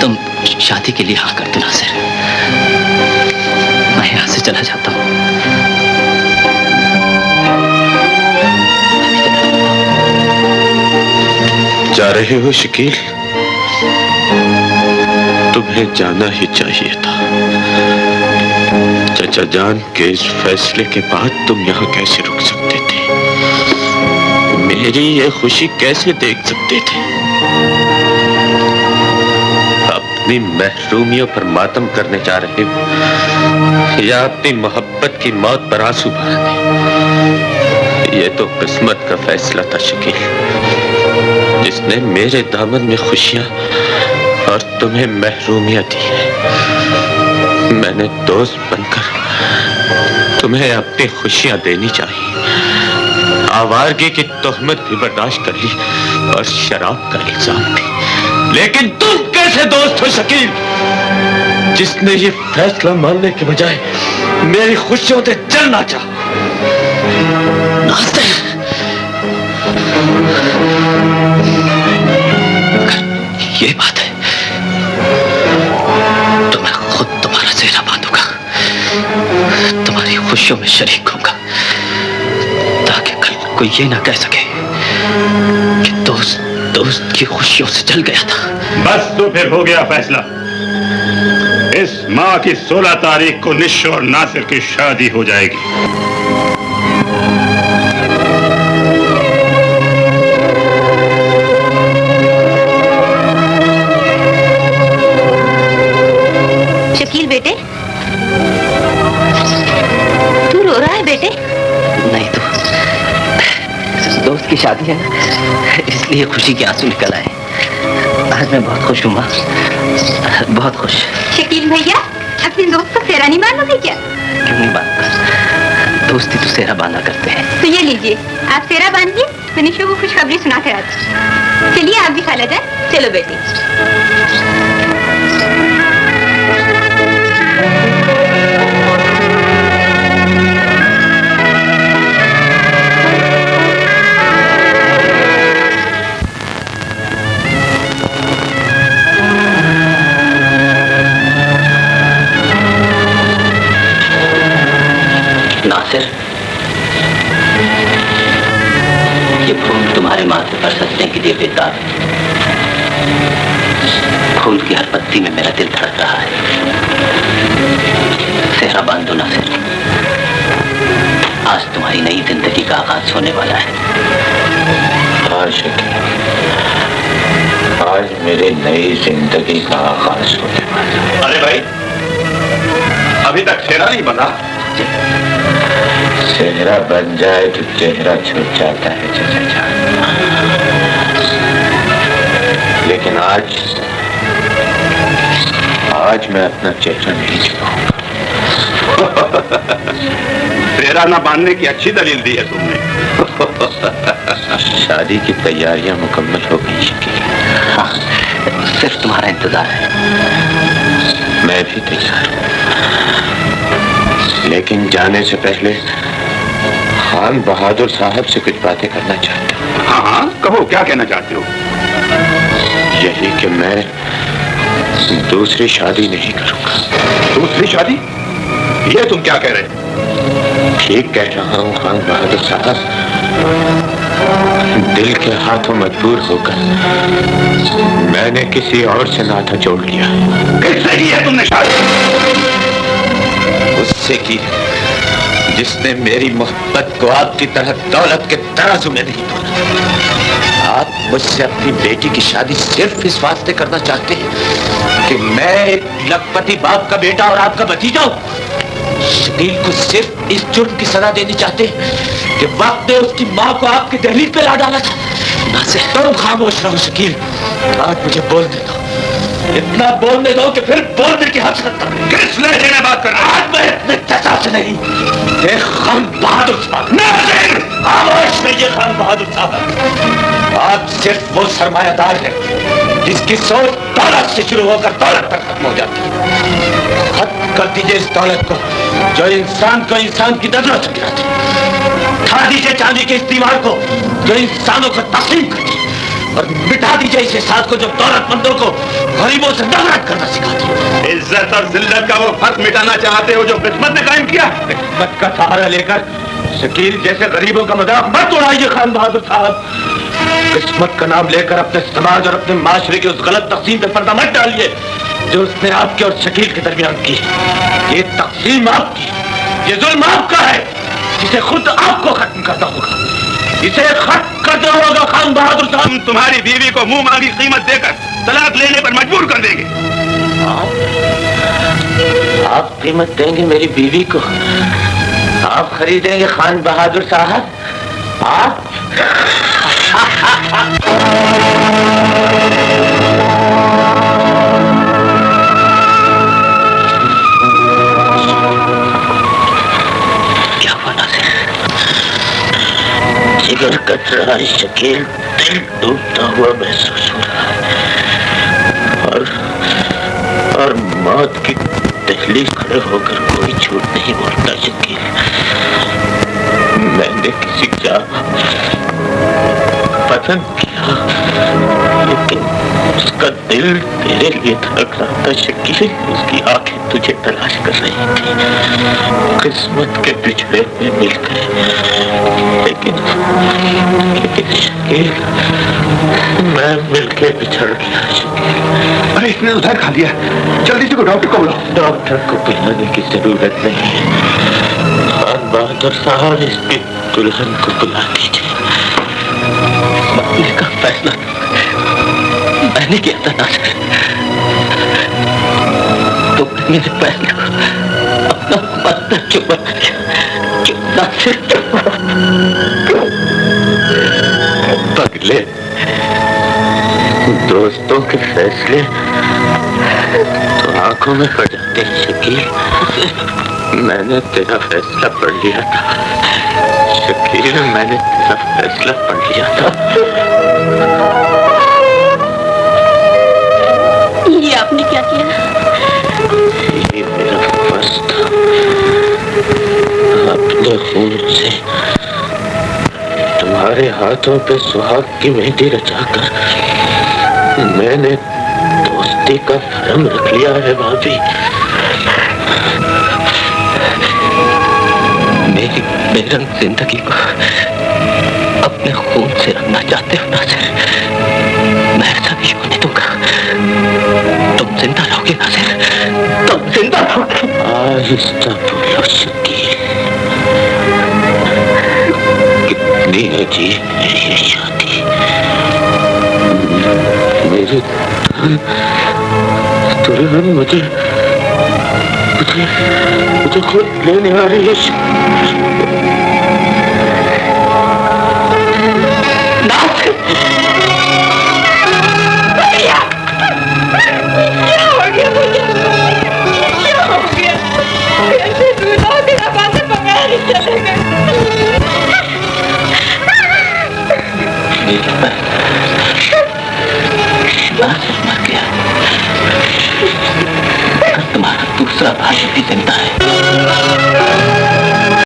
तुम शादी के लिए हाँ कर दो नासिर, मैं यहां से चला जाता हूं। जा रहे हो शकील? तुम्हें जाना ही चाहिए था। चाचा जान के इस फैसले के बाद तुम यहाँ कैसे रुक सकते थे? मेरी ये खुशी कैसे देख सकते थे? अपनी महरूमियों पर मातम करने जा रहे हो या अपनी मोहब्बत की मौत पर आंसू बहाने? ये तो किस्मत का फैसला था शकील, जिसने मेरे दामन में खुशियां और तुम्हें महरूमियां दी है। मैंने दोस्त बनकर तुम्हें अपनी खुशियां देनी चाहिए। आवारगी की तोहमत भी बर्दाश्त कर ली और शराब का इल्जाम भी, लेकिन तुम कैसे दोस्त हो शकील, जिसने ये फैसला मानने के बजाय मेरी खुशियों से चलना चाहा? ये बात है तो मैं खुद तुम्हारा सेहरा बांधूंगा, तुम्हारी खुशियों में शरीक होऊंगा, ताकि कल कोई ये ना कह सके कि दोस्त की खुशियों से जल गया था। बस तो फिर हो गया फैसला। इस माह की 16 तारीख को निश्चो और नासिर की शादी हो जाएगी। शकील बेटे, तू रो रहा है बेटे? नहीं तो दोस्त की शादी है ना, इसलिए खुशी के आंसू निकल आए। आज मैं बहुत खुश हूँ माँ, बहुत खुश। शकील भैया, अपने दोस्त को सेहरा नहीं बांधोगे क्या? क्यों नहीं बांधता, दोस्ती तो सेहरा बांधा करते हैं। तो ये लीजिए, आप सेहरा बांधिए, तो निशो को खुशखबरी सुना कर आते। चलिए आप भी खाला जाए। चलो बेटी। नासिर, ये फूल तुम्हारे माथे पर सजने के लिए बेताब है। फूल की हर पत्ती में मेरा दिल धड़क रहा है। सेहरा बांध दो नासिर, आज तुम्हारी नई जिंदगी का आगाज होने वाला है। हाँ शकील, आज मेरी नई जिंदगी का आगाज होने वाला है। अरे भाई, अभी तक सेहरा नहीं बना। चेहरा बन जाए तो चेहरा छूट जाता है चाचा जान, लेकिन आज मैं अपना चेहरा नहीं छुपाऊंगा। सेहरा ना बांधने की अच्छी दलील दी है तुमने। शादी की तैयारियां मुकम्मल हो गई शकील। हाँ, सिर्फ तुम्हारा इंतजार है। मैं भी तैयार हूँ, लेकिन जाने से पहले खान बहादुर साहब से कुछ बातें करना चाहता हूँ। हाँ हाँ, कहो, क्या कहना चाहते हो? यही कि मैं दूसरी शादी नहीं करूंगा। दूसरी शादी? ये तुम क्या कह रहे हैं? ठीक कह रहा हूँ खान बहादुर साहब। दिल के हाथों मजबूर होकर मैंने किसी और से नाता जोड़ लिया। किससे की है तुमने शादी? उससे की जिसने मेरी मोहब्बत को आपकी तरह दौलत के तराजू में नहीं तोला। आप मुझसे अपनी बेटी की शादी सिर्फ इस वास्ते करना चाहते हैं कि मैं एक लखपति बाप का बेटा और आपका भतीजा हूं। शकील को सिर्फ इस जुर्म की सजा देनी चाहते कि वक्त ने उसकी माँ को आपकी दहलीज पे ला डाला था। तुम खामोश रहो शकील, आज मुझे बोलने दो, इतना बोलने दो कि फिर बोलने की हसरत तक। किस लहजे में बात कर रहे आज मैं इतने चचा से नहीं, ये खान बहादुर साहब। खामोश रहिए खान बहादुर साहब। आप सिर्फ वो सरमायादार है जिसकी सोच दौलत से शुरू होकर दौलत तक खत्म हो जाती है। खत्म कर दीजिए इस दौलत को जो इंसान को इंसान की नजरों से गिराती है। उठा दीजिए चांदी के इस दीवार को जो इंसानों को तस्लीम करती है, और मिटा दीजिए इस साथ को जो दौलतमंदों को गरीबों से नफरत करना सिखाती है। इज्जत और जिल्लत का वो फर्क मिटाना चाहते हो जो किस्मत ने कायम किया। किस्मत का सहारा लेकर शकील जैसे गरीबों का मजाक मत उड़ाइए खान बहादुर साहब। किस्मत का नाम लेकर अपने समाज और अपने माशरे की उस गलत तकसीम पे पर्दा मत डालिए जो उसने आपके और शकील के दरमियान की। ये तकसीम आपकी, ये जुल्म आपका है जिसे खुद आपको खत्म करना होगा। इसे खत्म करना होगा खान बहादुर साहब। हम तुम्हारी बीवी को मुंह मांगी कीमत देकर तलाक लेने पर मजबूर कर देंगे। आप कीमत देंगे मेरी बीवी को? आप खरीदेंगे खान बहादुर साहब? आप क्या बना से जिगर कट रहा है शकील, दिल डूबता हुआ महसूस हो रहा है, और मौत की दहलीज खड़े होकर कोई झूठ नहीं बोलता शकील। मैंने किसी का पसंद किया लेकिन उसका दिल तेरे लिए धड़क रहा था शकील। उसकी आंखें तुझे तलाश कर रही थी। किस्मत के पिछड़े में मिल गए लेकिन शकील मैं मिलके बिछड़ गया शकील। अरे इसने उधर खा लिया, जल्दी से डॉक्टर को बुलाओ। डॉक्टर को बुलाने की जरूरत नहीं है खान बहादुर साहब, इसकी दुल्हन को बुला दीजिए। मामले का फैसला मैंने किया था नासिर, तो मेरे पहले अपना मतलब क्यों बना दिया? क्यों नासिर पगले? दोस्तों के फैसले तो आंखों में पड़ जाते हैं शकील। मैंने तेरा फैसला पढ़ लिया था शकील, मैंने तेरा फैसला पढ़ लिया था। ये आपने क्या किया? ये मेरा फर्ज था। अपने खून से तुम्हारे हाथों पे सुहाग की मेहंदी रचाकर मैंने दोस्ती का भरम रख लिया है भाभी। मेरी बेरंग जिंदगी को अपने खून से रंगना चाहते हो नासिर? मैं ऐसा नहीं होने दूंगा। तुम जिंदा रहोगे नासिर, तुम जिंदा रहोगे। आहिस्ता बोलो शकील, कितनी अजीब है ये शादी। मेरी दुल्हन मुझे खुद लेने आ रही है। नासिर भैया, क्या हो गया मुझे? क्या हो गया? कैसे दूल्हा के नवासे बगैर ही चले गए? नासिर मर गया, तुम्हारा दूसरा भाई भी जिंदा है।